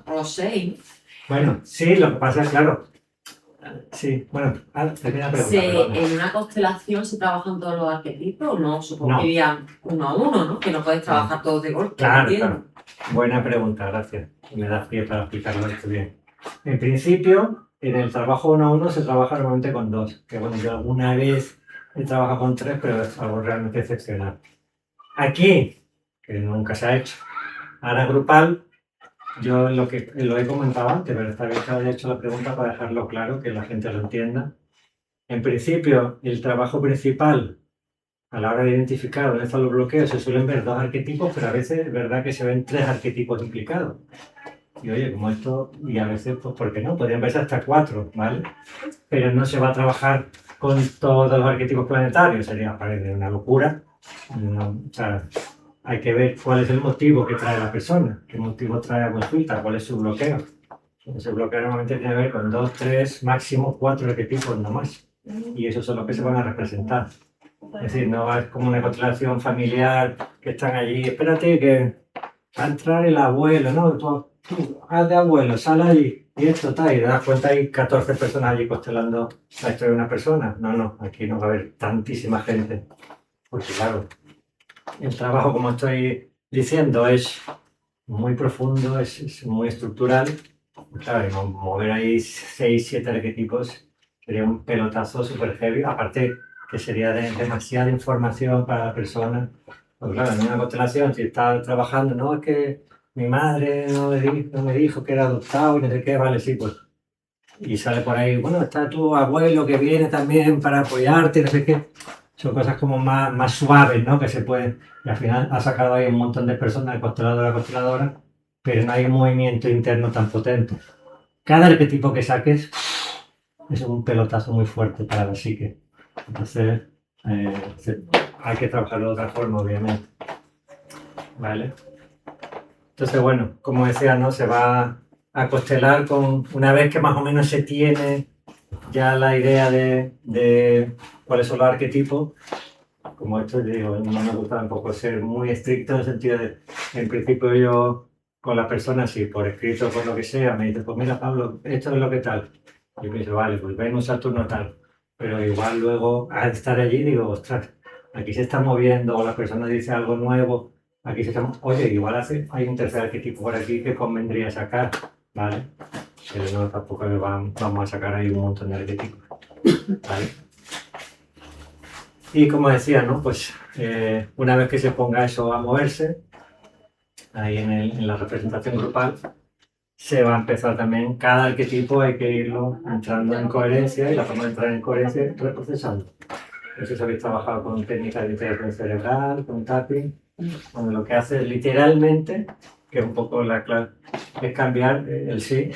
O 6. Bueno, sí, lo que pasa es, claro. Sí, bueno, termina la pregunta. Perdona. ¿En una constelación se trabajan todos los arquetipos o no? Supongo No. que irían uno a uno, ¿no? Que no puedes trabajar todos de golpe. Claro, ¿entiendes? claro. Buena pregunta, gracias. Me das pie para explicarlo esto bien. En principio, en el trabajo 1 a 1 se trabaja normalmente con 2. Que bueno, yo alguna vez he trabajado con 3, pero es algo realmente excepcional. Aquí, que nunca se ha hecho, ahora grupal, yo lo he comentado antes, pero está bien que haya hecho la pregunta para dejarlo claro, que la gente lo entienda. En principio, el trabajo principal, a la hora de identificar dónde están los bloqueos, se suelen ver 2 arquetipos, pero a veces es verdad que se ven 3 arquetipos implicados. Y oye, como esto, y a veces, pues, ¿por qué no? Podrían verse hasta 4, ¿vale? Pero no se va a trabajar con todos los arquetipos planetarios, sería parece una locura. No, o sea, hay que ver cuál es el motivo que trae la persona, qué motivo trae la consulta, cuál es su bloqueo. Ese bloqueo normalmente tiene que ver con 2, 3, máximo 4 arquetipos, no más. Y esos son los que se van a representar. Es decir, no es como una constelación familiar que están allí, espérate que va a entrar el abuelo, ¿no? Tú haz de abuelo, sal allí y esto está, y te das cuenta hay 14 personas allí constelando la historia de una persona. No, aquí no va a haber tantísima gente. Porque claro, el trabajo, como estoy diciendo, es muy profundo, es muy estructural. Claro, y mover ahí 6, 7 arquetipos sería un pelotazo súper heavy, aparte que sería demasiada información para la persona. Pues claro, en una constelación, si está trabajando, no, es que mi madre no me dijo que era adoptado y no sé qué, vale, sí, pues y sale por ahí, bueno, está tu abuelo que viene también para apoyarte, no sé qué. Son cosas como más suaves, ¿no? Que se pueden, y al final ha sacado ahí un montón de personas de consteladora a consteladora, pero no hay un movimiento interno tan potente. Cada arquetipo que saques es un pelotazo muy fuerte para la psique. Entonces, hay que trabajarlo de otra forma, obviamente. ¿Vale? Entonces, bueno, como decía, ¿no? Se va a constelar una vez que más o menos se tiene ya la idea de cuáles son los arquetipos. Como esto, digo, no me gusta tampoco ser muy estricto en el sentido de, en principio yo con las personas, si por escrito, por lo que sea, me dice, pues mira, Pablo, esto es lo que tal. Y me dice, vale, pues Venus, Saturno tal. Pero igual luego, al estar allí, digo, ostras, aquí se está moviendo, o la persona dice algo nuevo, aquí se está, oye, igual hay un tercer arquetipo por aquí que convendría sacar, ¿vale? Pero no, tampoco vamos a sacar ahí un montón de arquetipos, ¿vale? Y como decía, ¿no? Pues una vez que se ponga eso a moverse, ahí en la representación grupal, se va a empezar también, cada arquetipo hay que irlo entrando en coherencia, y la forma de entrar en coherencia es reprocesando. Eso se habéis trabajado con técnicas de integración cerebral, con tapping, donde lo que hace literalmente, que es un poco la clave, es cambiar el sí.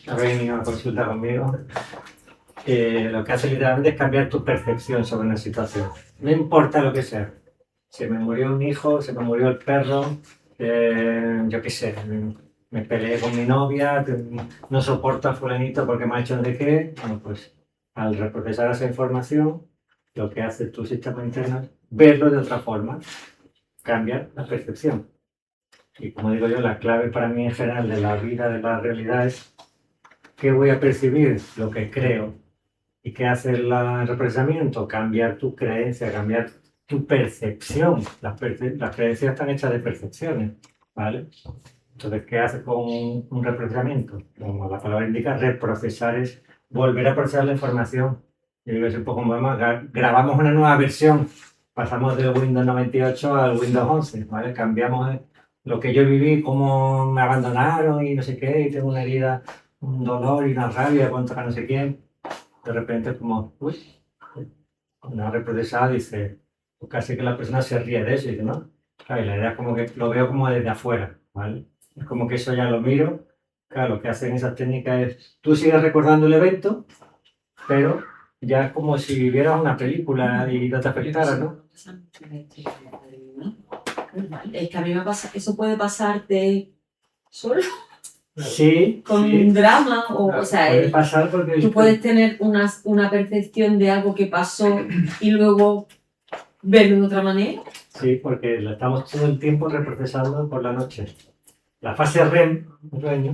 Habéis venido a consulta conmigo. Lo que hace literalmente es cambiar tu percepción sobre una situación. No importa lo que sea. Se me murió un hijo, se me murió el perro, yo qué sé, me peleé con mi novia, no soporto a fulanito porque me ha hecho de qué. Bueno, pues al reprocesar esa información, lo que hace tu sistema interno es verlo de otra forma, cambiar la percepción. Y como digo yo, la clave para mí en general de la vida, de la realidad es ¿qué voy a percibir? Lo que creo. ¿Y qué hace el represamiento? Cambiar tu creencia, cambiar tu percepción. Las creencias están hechas de percepciones, ¿vale? Entonces, ¿qué hace con un reprocesamiento? Como la palabra indica, reprocesar es volver a procesar la información. Yo digo, es un poco más, grabamos una nueva versión, pasamos del Windows 98 al Windows 11, ¿vale? Cambiamos lo que yo viví, cómo me abandonaron y no sé qué, y tengo una herida, un dolor y una rabia contra no sé quién. De repente es como, uy, una reprocesada dice, pues casi que la persona se ríe de eso y dice, ¿no? Claro, y la idea es como que lo veo como desde afuera, ¿vale? Es como que eso ya lo miro. Claro, lo que hacen esas técnicas es, tú sigues recordando el evento, pero ya es como si vivieras una película y no te afectara, ¿no? Es que a mí me pasa, eso puede pasarte solo. Sí. Con sí. un drama, o sea, puede pasar porque tú puedes tener una percepción de algo que pasó y luego verlo de otra manera. Sí, porque lo estamos todo el tiempo reprocesando por la noche. La fase REM, sueño,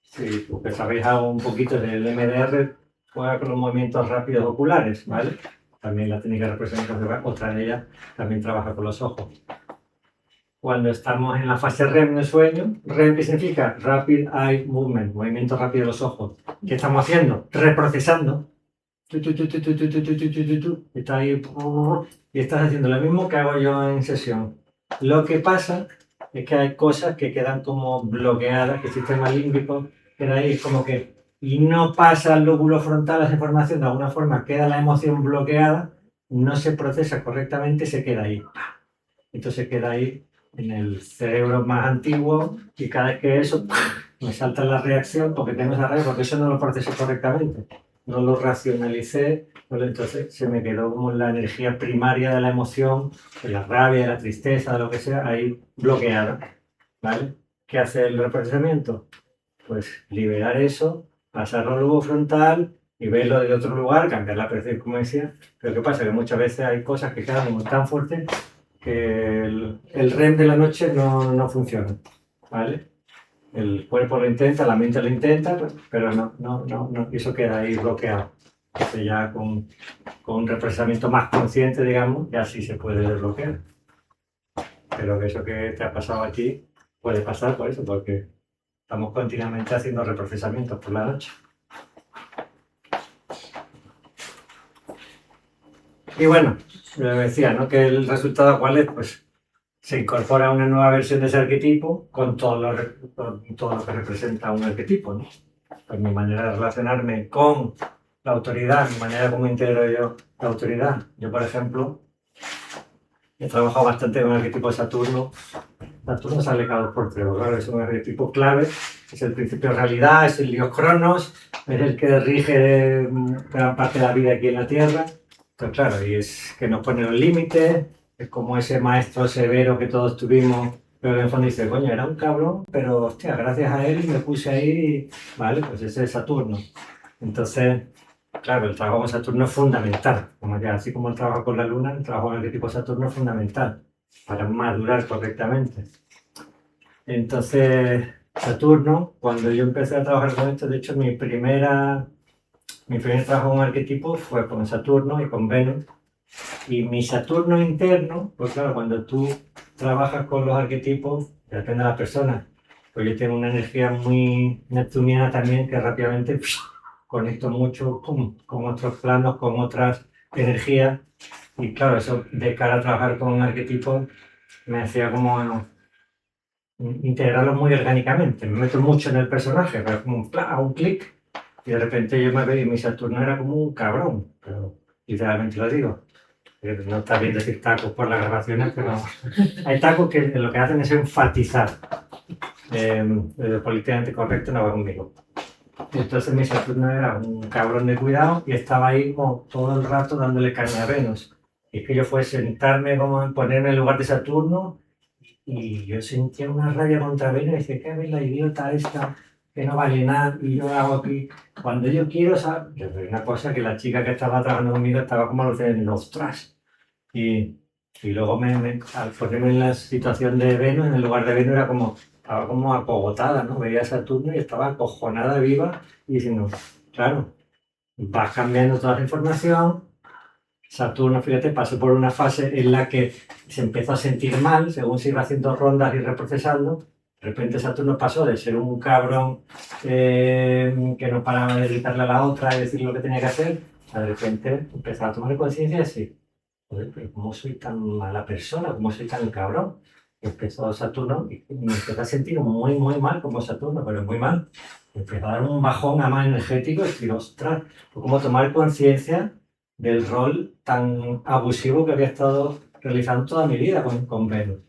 sí, porque sabéis algo un poquito del MDR, juega con los movimientos rápidos oculares, ¿vale? También la técnica de representación, otra de ellas, también trabaja con los ojos. Cuando estamos en la fase REM del sueño, REM ¿qué significa? Rapid Eye Movement, movimiento rápido de los ojos. ¿Qué estamos haciendo? Reprocesando. Está ahí y estás haciendo lo mismo que hago yo en sesión. Lo que pasa es que hay cosas que quedan como bloqueadas, que el sistema límbico queda ahí como que y no pasa al lóbulo frontal esa información, de alguna forma queda la emoción bloqueada, no se procesa correctamente, se queda ahí. Entonces queda ahí en el cerebro más antiguo y cada vez que eso me salta la reacción porque tengo esa reacción, porque eso no lo procesé correctamente, no lo racionalicé, entonces se me quedó como la energía primaria de la emoción, de la rabia, de la tristeza, de lo que sea, ahí bloqueada, ¿vale? ¿Qué hace el reprocesamiento? Pues liberar eso, pasarlo al lobo frontal y verlo de otro lugar, cambiar la percepción, como decía, pero ¿qué pasa? Que muchas veces hay cosas que quedan como tan fuertes que el REM de la noche no funciona, ¿vale? El cuerpo lo intenta, la mente lo intenta, pero no, eso queda ahí bloqueado. Entonces ya con un reprocesamiento más consciente, digamos, ya sí se puede desbloquear. Pero eso que te ha pasado a ti puede pasar por eso, porque estamos continuamente haciendo reprocesamientos por la noche. Y bueno, me decía, ¿no? Que el resultado cuál es, pues se incorpora una nueva versión de ese arquetipo con todo lo que representa un arquetipo, ¿no? pues mi manera de relacionarme con la autoridad, mi manera como integro yo la autoridad. Yo, por ejemplo, he trabajado bastante con el arquetipo de Saturno. Saturno sale cada 2 por 3, claro, es un arquetipo clave, es el principio de realidad, es el dios Cronos, es el que rige gran parte de la vida aquí en la Tierra. Entonces, claro, y es que nos pone los límites, es como ese maestro severo que todos tuvimos, pero que en el fondo dice, coño, era un cabrón, pero hostia, gracias a él me puse ahí, vale, pues ese es Saturno. Entonces, claro, el trabajo con Saturno es fundamental, como ya, así como el trabajo con la Luna, el trabajo con el arquetipo de Saturno es fundamental para madurar correctamente. Entonces, Saturno, cuando yo empecé a trabajar con esto, de hecho, mi primer trabajo con arquetipo fue con Saturno y con Venus. Y mi Saturno interno, pues claro, cuando tú trabajas con los arquetipos, depende de la persona, pues yo tengo una energía muy neptuniana también, que rápidamente conecto mucho con otros planos, con otras energías. Y claro, eso de cara a trabajar con arquetipos me hacía como integrarlos muy orgánicamente. Me meto mucho en el personaje, pero como un clic, y de repente yo me veo y mi Saturno era como un cabrón, pero literalmente lo digo. No está bien decir tacos por las grabaciones, pero hay tacos que lo que hacen es enfatizar. Lo políticamente correcto no va conmigo. Entonces mi Saturno era un cabrón de cuidado y estaba ahí como todo el rato dándole caña a Venus. Y es que yo fue sentarme, como en ponerme en lugar de Saturno, y yo sentía una rabia contra Venus y decía, ¿qué ves la idiota esta que no vale nada? Y yo hago aquí, cuando yo quiero, ¿sabes? Yo soy una cosa que la chica que estaba trabajando conmigo estaba como los tras. Y luego al ponerme en la situación de Venus, en el lugar de Venus, estaba como acogotada, ¿no? Veía a Saturno y estaba acojonada viva y diciendo, claro, vas cambiando toda la información. Saturno, fíjate, pasó por una fase en la que se empezó a sentir mal, según se iba haciendo rondas y reprocesando. De repente Saturno pasó de ser un cabrón que no paraba de gritarle a la otra y decir lo que tenía que hacer, a de repente empezó a tomar conciencia y decir, joder, pero ¿cómo soy tan mala persona? ¿Cómo soy tan cabrón? Empezó Saturno y me empezó a sentir muy, muy mal como Saturno, pero muy mal. Empezó a dar un bajón a más energético y decir, ostras, fue como tomar conciencia del rol tan abusivo que había estado realizando toda mi vida con Venus.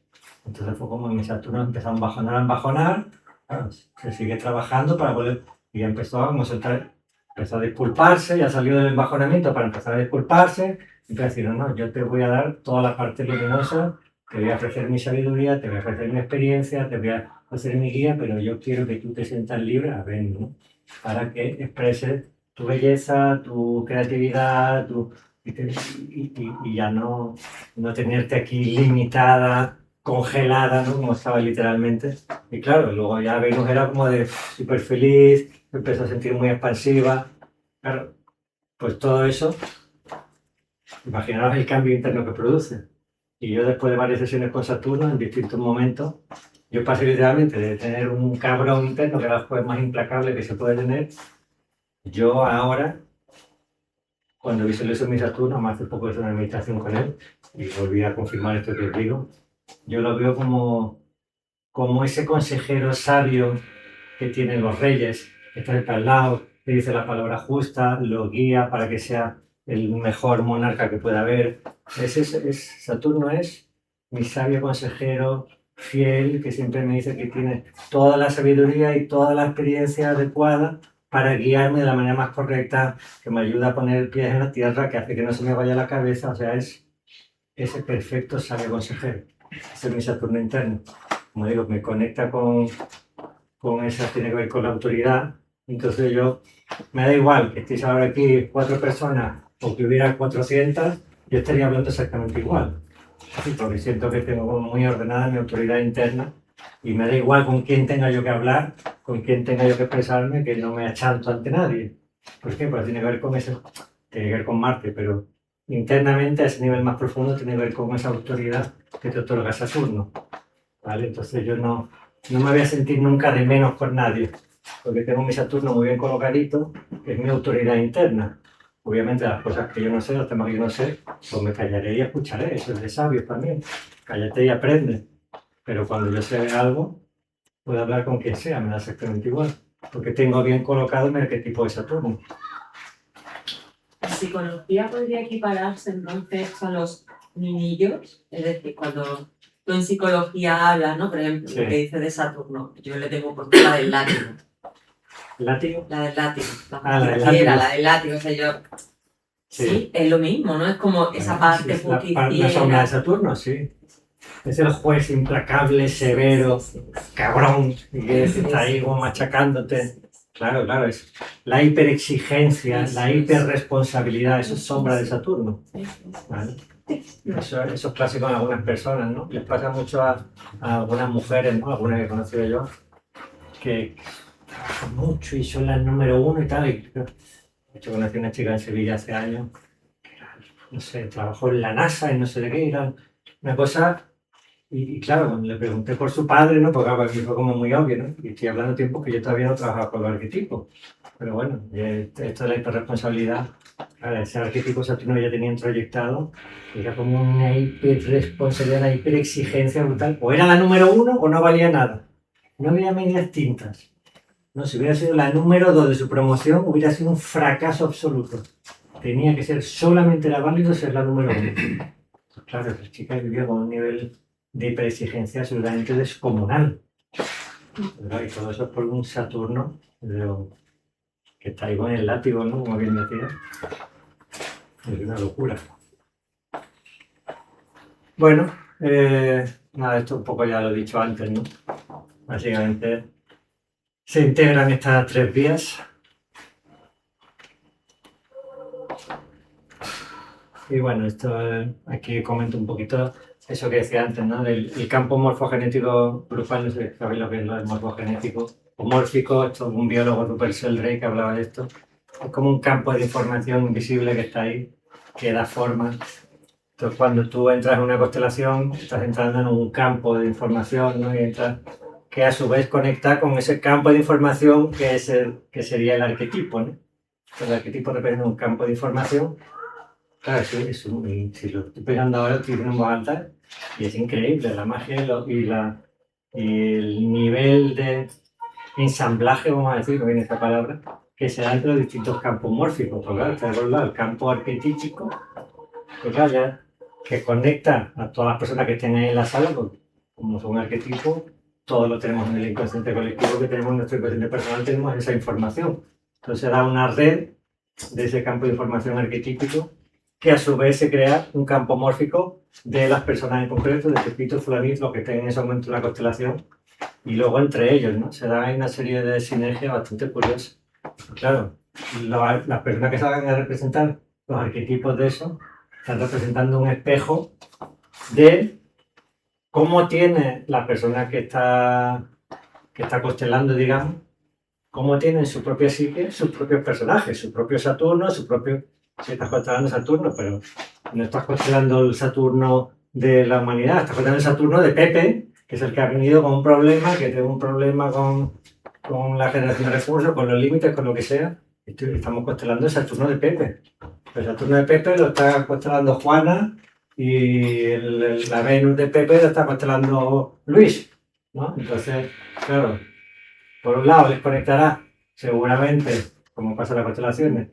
Entonces fue como mi Saturno empezó a embajonar, claro, se sigue trabajando para poder, y empezó empezó a disculparse, ya salió del embajonamiento para empezar a disculparse, y empezó a decir, no, yo te voy a dar toda la parte luminosa, te voy a ofrecer mi sabiduría, te voy a ofrecer mi experiencia, te voy a ofrecer mi guía, pero yo quiero que tú te sientas libre a Venus, ¿no? Para que expreses tu belleza, tu creatividad, y ya no tenerte aquí limitada, congelada, ¿no? Como estaba literalmente. Y claro, luego ya Venus era como de súper feliz, me empezó a sentir muy expansiva. Claro, pues todo eso, imaginaos el cambio interno que produce. Y yo después de varias sesiones con Saturno, en distintos momentos, yo pasé literalmente de tener un cabrón interno, que era el juez más implacable que se puede tener. Yo ahora, cuando visualizo mi Saturno, más hace poco hice una meditación con él y volví a confirmar esto que os digo, yo lo veo como ese consejero sabio que tienen los reyes, que está al lado, que dice la palabra justa, lo guía para que sea el mejor monarca que pueda haber. Saturno es mi sabio consejero fiel, que siempre me dice que tiene toda la sabiduría y toda la experiencia adecuada para guiarme de la manera más correcta, que me ayuda a poner pies en la tierra, que hace que no se me vaya la cabeza. O sea, es ese perfecto sabio consejero. Ese es mi Saturno interno. Como digo, me conecta con esa, tiene que ver con la autoridad. Entonces me da igual que estéis ahora aquí 4 personas o que hubiera 400, yo estaría hablando exactamente igual. Sí, porque siento que tengo como muy ordenada mi autoridad interna. Y me da igual con quién tenga yo que hablar, con quién tenga yo que expresarme, que no me achanto ante nadie. ¿Por qué? Pues tiene que ver con eso, tiene que ver con Marte, pero internamente a ese nivel más profundo tiene que ver con esa autoridad que te otorga Saturno. ¿Vale? Entonces yo no me voy a sentir nunca de menos por nadie, porque tengo mi Saturno muy bien colocadito, que es mi autoridad interna. Obviamente las cosas que yo no sé, los temas que yo no sé, pues me callaré y escucharé, eso es de sabios también. Cállate y aprende. Pero cuando yo sé algo, puedo hablar con quien sea, me da exactamente igual. porque tengo bien colocado mi arquetipo de Saturno. La psicología podría equipararse entonces con los niñillos, es decir, cuando tú en psicología hablas, ¿no? Por ejemplo, Sí. lo que dice de Saturno, yo le tengo puesto la del látigo. ¿Látigo? La del látigo. Ah, la del justiciera, látigo. la del látigo, o sea, yo... Sí, es lo mismo, ¿no? Es como esa parte Sí, la sombra de Saturno, sí. Es el juez implacable, severo, cabrón, y que está ahí como machacándote. Claro, claro, es la hiperexigencia, la hiperresponsabilidad, eso es sombra de Saturno. ¿Vale? Eso es clásico en algunas personas, ¿no? Les pasa mucho a algunas mujeres, ¿no? Algunas que he conocido yo, que trabajan mucho y son las número uno y tal. De hecho, conocí a una chica en Sevilla hace años, que era, no sé, trabajó en la NASA y no sé de qué, era una cosa. Y claro, cuando le pregunté por su padre, ¿no? Porque para mí fue como muy obvio, ¿no? Y estoy hablando tiempo que yo todavía no trabajaba con los arquetipos. Pero bueno, esto de la hiperresponsabilidad, claro, ese arquetipo Saturno ya tenía introyectado, era como una hiperresponsabilidad, una hiperexigencia brutal. O era la número uno o no valía nada. No había medias tintas. No, si hubiera sido la número 2 de su promoción, hubiera sido un fracaso absoluto. Tenía que ser solamente la válido ser la número 1. Claro, la chica vivía con un nivel de hiperexigencia absolutamente descomunal. ¿Verdad? Y todo eso por un Saturno que está ahí con el látigo, ¿no? Como bien decía. Es una locura. Bueno, nada, esto un poco ya lo he dicho antes, ¿no? Básicamente se integran estas 3 vías. Y bueno, esto aquí comento un poquito eso que decía antes, ¿no? El campo morfogenético grupal, no sé si sabéis lo que es lo morfogenético o mórfico, esto es un biólogo, Rupert Sheldrake, que hablaba de esto. Es como un campo de información invisible que está ahí, que da forma. Entonces, cuando tú entras en una constelación, estás entrando en un campo de información, ¿no? Y entras, que a su vez conecta con ese campo de información que sería el arquetipo, ¿no? Entonces, el arquetipo representa un campo de información. Claro, sí, si lo estoy pegando ahora, estoy en voz alta y es increíble la magia y el nivel de ensamblaje, vamos a decir, no viene esta palabra, que se da entre los distintos campos mórficos. Porque claro, está por un lado el campo arquetípico, pues claro, que conecta a todas las personas que estén ahí en la sala, pues, como son arquetipos, todos lo tenemos en el inconsciente colectivo, que tenemos en nuestro inconsciente personal, tenemos esa información. Entonces se da una red de ese campo de información arquetípico, que a su vez se crea un campo mórfico de las personas en concreto, de Pepito, Fulanito, los que estén en ese momento en la constelación, y luego entre ellos, ¿no? Se da una serie de sinergias bastante curiosas. Claro, las personas que salgan a representar los arquetipos de eso, están representando un espejo de cómo tiene la persona que está constelando, digamos, cómo tiene en su propia psique sus propios personajes, su propio Saturno, su propio... Si estás constelando Saturno, pero no estás constelando el Saturno de la humanidad, estás constelando el Saturno de Pepe, que es el que ha venido con un problema, que tiene un problema con la generación de recursos, con los límites, con lo que sea. Estamos constelando el Saturno de Pepe. El Saturno de Pepe lo está constelando Juana y la Venus de Pepe lo está constelando Luis, ¿no? Entonces, claro, por un lado les conectará seguramente, como pasa en las constelaciones,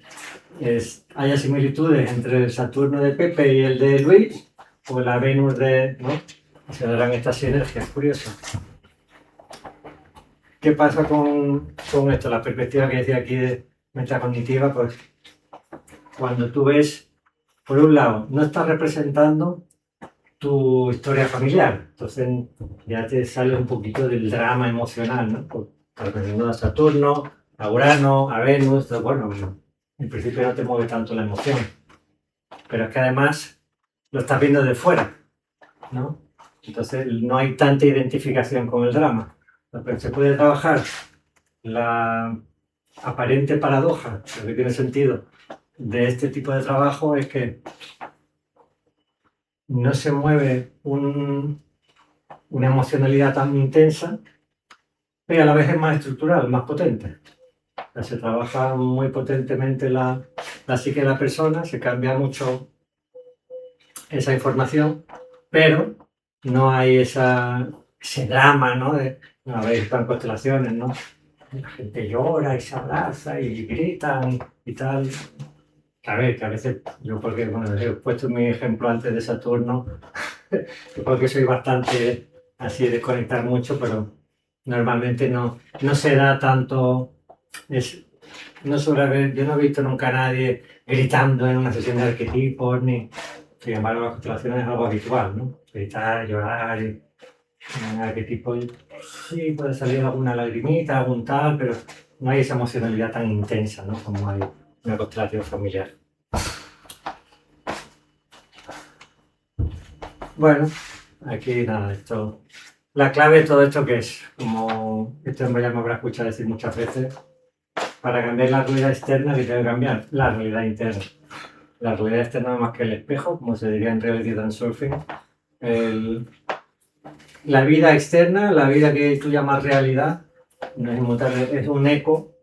haya similitudes entre el Saturno de Pepe y el de Luis, o la Venus de... ¿no? Se darán estas sinergias curiosas. ¿Qué pasa con esto? La perspectiva que decía aquí de metacognitiva, pues cuando tú ves, por un lado, no estás representando tu historia familiar, entonces ya te sale un poquito del drama emocional, ¿no? Pues, estás representando a Saturno, a Urano, a Venus, entonces, bueno, en principio no te mueve tanto la emoción, pero es que además lo estás viendo de fuera, ¿no? Entonces no hay tanta identificación con el drama. Pero se puede trabajar la aparente paradoja, lo que tiene sentido, de este tipo de trabajo es que no se mueve una emocionalidad tan intensa, pero a la vez es más estructural, más potente. O sea, se trabaja muy potentemente la psique de la persona, se cambia mucho esa información, pero no hay ese drama, ¿no? A ver, están constelaciones, ¿no? la gente llora y se abraza y gritan y tal. A ver, que a veces yo, porque bueno, he puesto mi ejemplo antes de Saturno, yo porque soy bastante así de desconectar mucho, pero normalmente no se da tanto. No suele haber, yo no he visto nunca a nadie gritando en una sesión de arquetipos, ni. Sin embargo, la constelación es algo habitual, ¿no? Gritar, llorar, y en arquetipos sí puede salir alguna lagrimita, algún tal, pero no hay esa emocionalidad tan intensa, ¿no? Como hay en una constelación familiar. Bueno, aquí nada, esto. La clave de todo esto que es, como este hombre ya me habrá escuchado decir muchas veces, para cambiar la realidad externa, que tengo que cambiar la realidad interna. La realidad externa no es más que el espejo, como se diría en Reality Dance Surfing. La vida externa, la vida que tú llamas realidad, no es inmutable, es un eco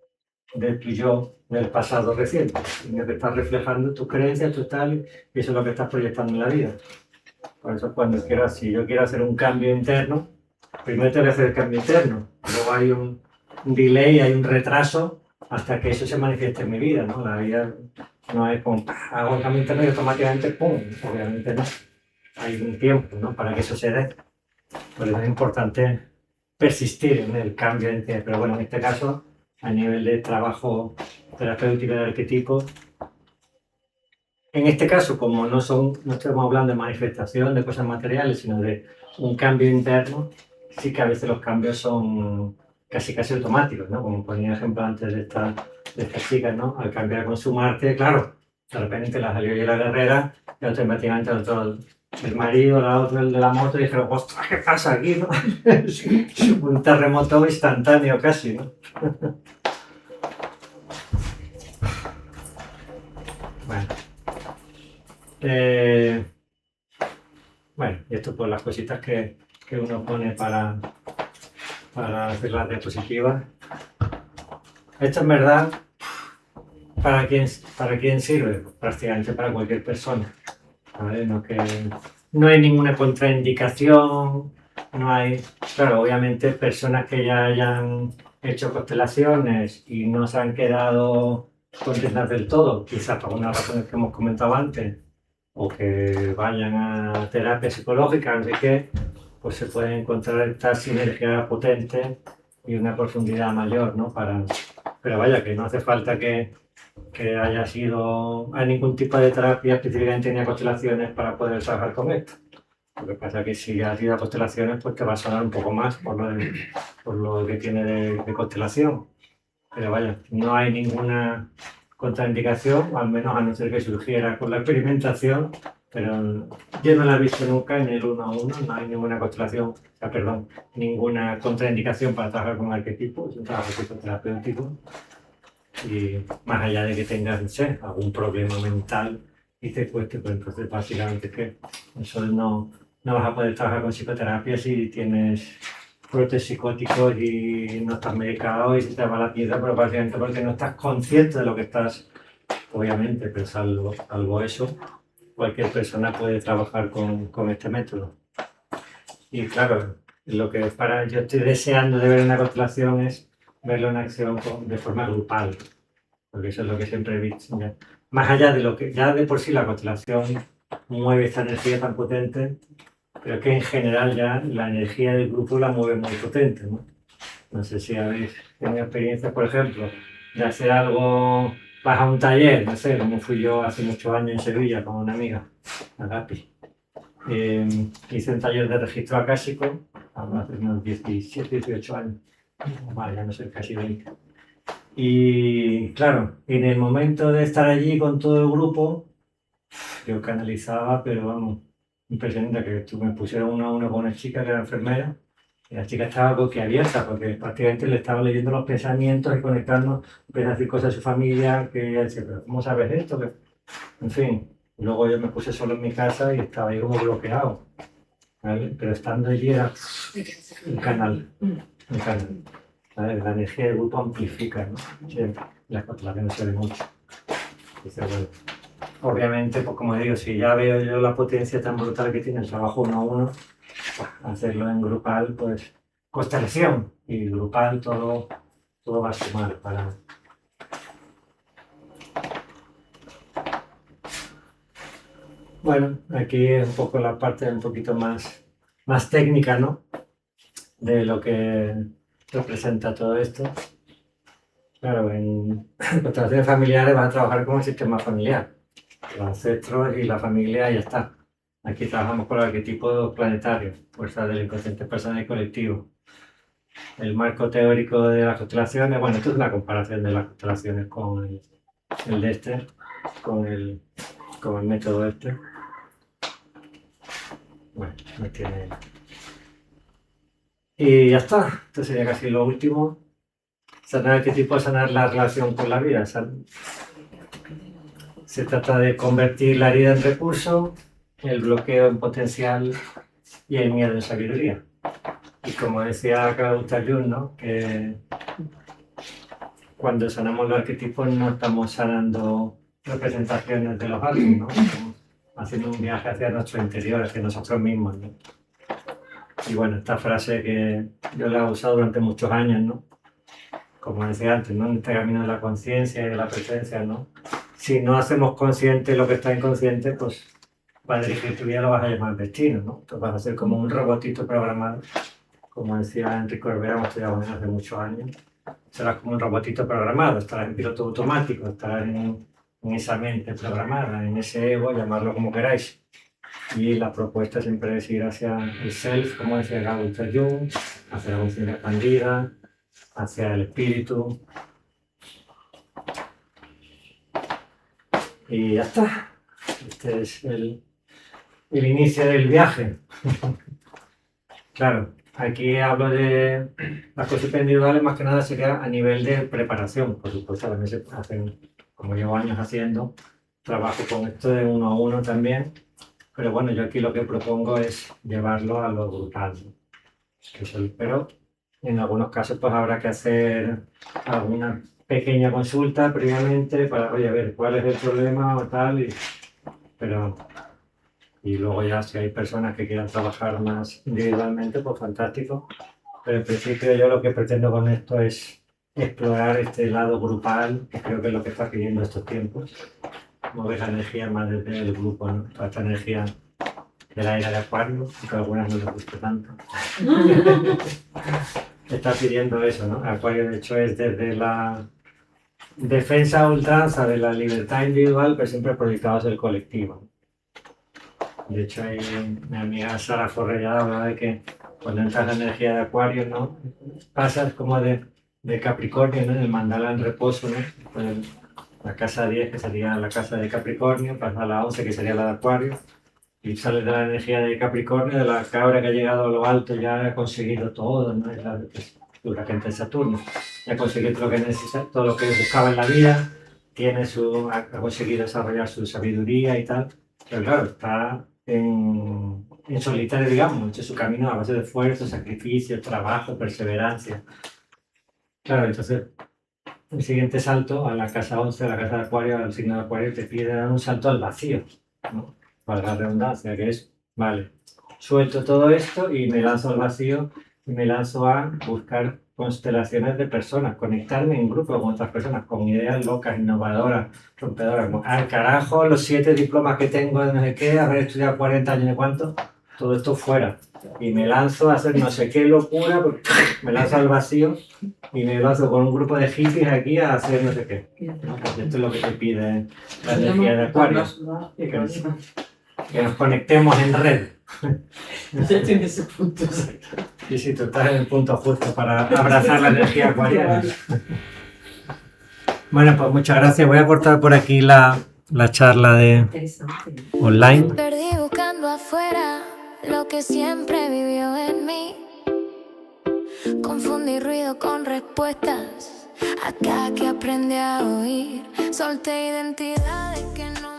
de tu yo del pasado reciente, en el que estás reflejando tus creencias, tu tal, y eso es lo que estás proyectando en la vida. Por eso cuando si yo quiero hacer un cambio interno, primero tengo que hacer el cambio interno, luego hay un delay, hay un retraso hasta que eso se manifieste en mi vida, ¿no? La vida no es como, hago el cambio interno y automáticamente, ¡pum! Obviamente no. Hay un tiempo, ¿no? Para que eso se dé. Por eso es importante persistir en el cambio interno. Pero bueno, en este caso, a nivel de trabajo terapéutico de arquetipos, en este caso, como no estamos hablando de manifestación, de cosas materiales, sino de un cambio interno, sí que a veces los cambios son casi automáticos, ¿no? Como ponía ejemplo antes de esta chica, ¿no? Al cambiar con su Marte, claro, de repente la salió y la guerrera, y automáticamente el marido, la otra, el de la moto, dijeron, ¡ostras, qué pasa aquí, no? Un terremoto instantáneo casi, ¿no? Bueno. Bueno, y esto pues las cositas que uno pone para hacer las diapositivas. Esto en verdad, ¿para quién sirve? Prácticamente para cualquier persona, ¿vale? No hay ninguna contraindicación, no hay. Claro, obviamente personas que ya hayan hecho constelaciones y no se han quedado contentas del todo, quizás por unas razones que hemos comentado antes, o que vayan a terapia psicológica, no sé qué, pues se puede encontrar esta sinergia potente y una profundidad mayor, ¿no? Pero vaya, que no hace falta que haya sido a ningún tipo de terapia específicamente ni a constelaciones para poder trabajar con esto. Lo que pasa es que si has ido a constelaciones, pues te va a sonar un poco más por lo que tiene de constelación. Pero vaya, no hay ninguna contraindicación, al menos a no ser que surgiera con la experimentación, pero yo no la he visto nunca en el 1 a 1, no hay ninguna constelación, ninguna contraindicación para trabajar con arquetipos, es un trabajo psicoterapéutico. Y más allá de que tengas, no sé, algún problema mental y te cueste, pues entonces básicamente es que eso no vas a poder trabajar con psicoterapia si tienes brotes psicóticos y no estás medicado y se te va la piedra, pero básicamente porque no estás consciente de lo que estás, obviamente, pero salvo eso, cualquier persona puede trabajar con este método. Y claro, lo que yo estoy deseando de ver una constelación es verlo en acción de forma grupal, porque eso es lo que siempre he visto. ¿Ya? Más allá de lo que ya de por sí la constelación mueve esta energía tan potente, pero que en general ya la energía del grupo la mueve muy potente, ¿no? No sé si habéis tenido experiencias, por ejemplo, de hacer algo, vas a un taller, no sé, como fui yo hace muchos años en Sevilla con una amiga, Agapi. Hice un taller de registro acásico, hace unos 17, 18 años, vale, ya no sé, casi 20. Y claro, en el momento de estar allí con todo el grupo, yo canalizaba, pero vamos, impresionante, que me pusieron uno a uno con una chica que era enfermera, y la chica estaba boquiabierta porque prácticamente le estaba leyendo los pensamientos y conectando, empezó a decir cosas a su familia, que ella decía, pero ¿cómo sabes esto? En fin, luego yo me puse solo en mi casa y estaba ahí como bloqueado, ¿vale? Pero estando allí era un canal, ¿vale? La energía del grupo amplifica, ¿no? Siempre, las constelaciones se ve mucho. Bueno, obviamente, pues como digo, si ya veo yo la potencia tan brutal que tiene el trabajo 1 a 1, pues hacerlo en grupal, pues constelación y grupal todo todo va a sumar para... Bueno, aquí es un poco la parte un poquito más técnica, ¿no? De lo que representa todo esto. Claro, en constelaciones familiares van a trabajar con el sistema familiar. Los ancestros y la familia, ya está. Aquí trabajamos con el arquetipo planetario, fuerza del inconsciente personal y colectivo. El marco teórico de las constelaciones, bueno, esto es una comparación de las constelaciones con el de este, con el método este. Bueno, no tiene... Y ya está, esto sería casi lo último. Sanar qué tipo de sanar la relación con la vida. Se trata de convertir la herida en recurso, el bloqueo en potencial y el miedo en sabiduría. Y como decía Carl Gustav Jung, ¿no? Que cuando sanamos los arquetipos no estamos sanando representaciones de los altos, ¿no? Estamos haciendo un viaje hacia nuestro interior, hacia nosotros mismos, ¿no? Y bueno, esta frase que yo la he usado durante muchos años, ¿no? Como decía antes, ¿no? En este camino de la conciencia y de la presencia, ¿no? Si no hacemos consciente lo que está inconsciente, pues va a dirigir tu vida, lo vas a llamar destino, ¿no? Entonces vas a ser como un robotito programado. Como decía Enrique Corbera, hemos estudiado hace muchos años. Serás como un robotito programado, estarás en piloto automático, estarás en esa mente programada, en ese ego, llamarlo como queráis. Y la propuesta siempre es ir hacia el self, como decía Carl Gustav Jung, hacia la conciencia expandida, hacia el espíritu. Y ya está. Este es el inicio del viaje. Claro, aquí hablo de las cosas individuales, más que nada sería a nivel de preparación. Por supuesto, también se hacen, como llevo años haciendo, trabajo con esto de uno a uno también. Pero bueno, yo aquí lo que propongo es llevarlo a lo grupal, ¿no? Pero en algunos casos pues habrá que hacer alguna pequeña consulta previamente para, oye, a ver, cuál es el problema o tal. Y luego ya si hay personas que quieran trabajar más individualmente, pues fantástico. Pero en principio yo lo que pretendo con esto es explorar este lado grupal, que creo que es lo que está pidiendo estos tiempos. Mover la energía más desde el grupo, ¿no? Toda esta energía de la era de Acuario, que a algunas no les gusta tanto. Está pidiendo eso, ¿no? Acuario, de hecho, es desde la defensa a ultranza de la libertad individual, pero siempre proyectado hacia el colectivo. De hecho, mi amiga Sara Forrellada hablaba de que cuando entra la energía de Acuario, ¿no? Pasas como de Capricornio, ¿no? En el mandala en reposo, ¿no? Pues la casa 10, que sería la casa de Capricornio, pasa a la 11, que sería la de Acuario, y sale de la energía de Capricornio, de la cabra que ha llegado a lo alto, ya ha conseguido todo, ¿no? Es la gente de Saturno, ya ha conseguido todo lo que necesita, todo lo que buscaba en la vida, ha conseguido desarrollar su sabiduría y tal, pero claro, está en solitario, digamos, hecho su camino a base de esfuerzo, sacrificio, trabajo, perseverancia. Claro, entonces el siguiente salto a la casa 11, a la casa de Acuario, al signo de Acuario, te pide dar un salto al vacío, ¿no? Para la redundancia, que es, vale, suelto todo esto y me lanzo al vacío y me lanzo a buscar constelaciones de personas, conectarme en grupo con otras personas, con ideas locas, innovadoras, rompedoras, como, al carajo, los 7 diplomas que tengo de no sé qué, haber estudiado 40 años de cuánto, todo esto fuera. Y me lanzo a hacer no sé qué locura, porque me lanzo al vacío y me lanzo con un grupo de hippies aquí a hacer no sé qué, ¿no? Pues esto es lo que te pide la energía de Acuario, que nos conectemos en red. Ya tiene ese punto. Sí, sí, tú estás en el punto justo para abrazar la energía acuariana. Bueno, pues muchas gracias. Voy a cortar por aquí la charla de online. Me perdí buscando afuera lo que siempre vivió en mí. Confundí ruido con respuestas. Acá que aprendí a oír. Solté identidades que no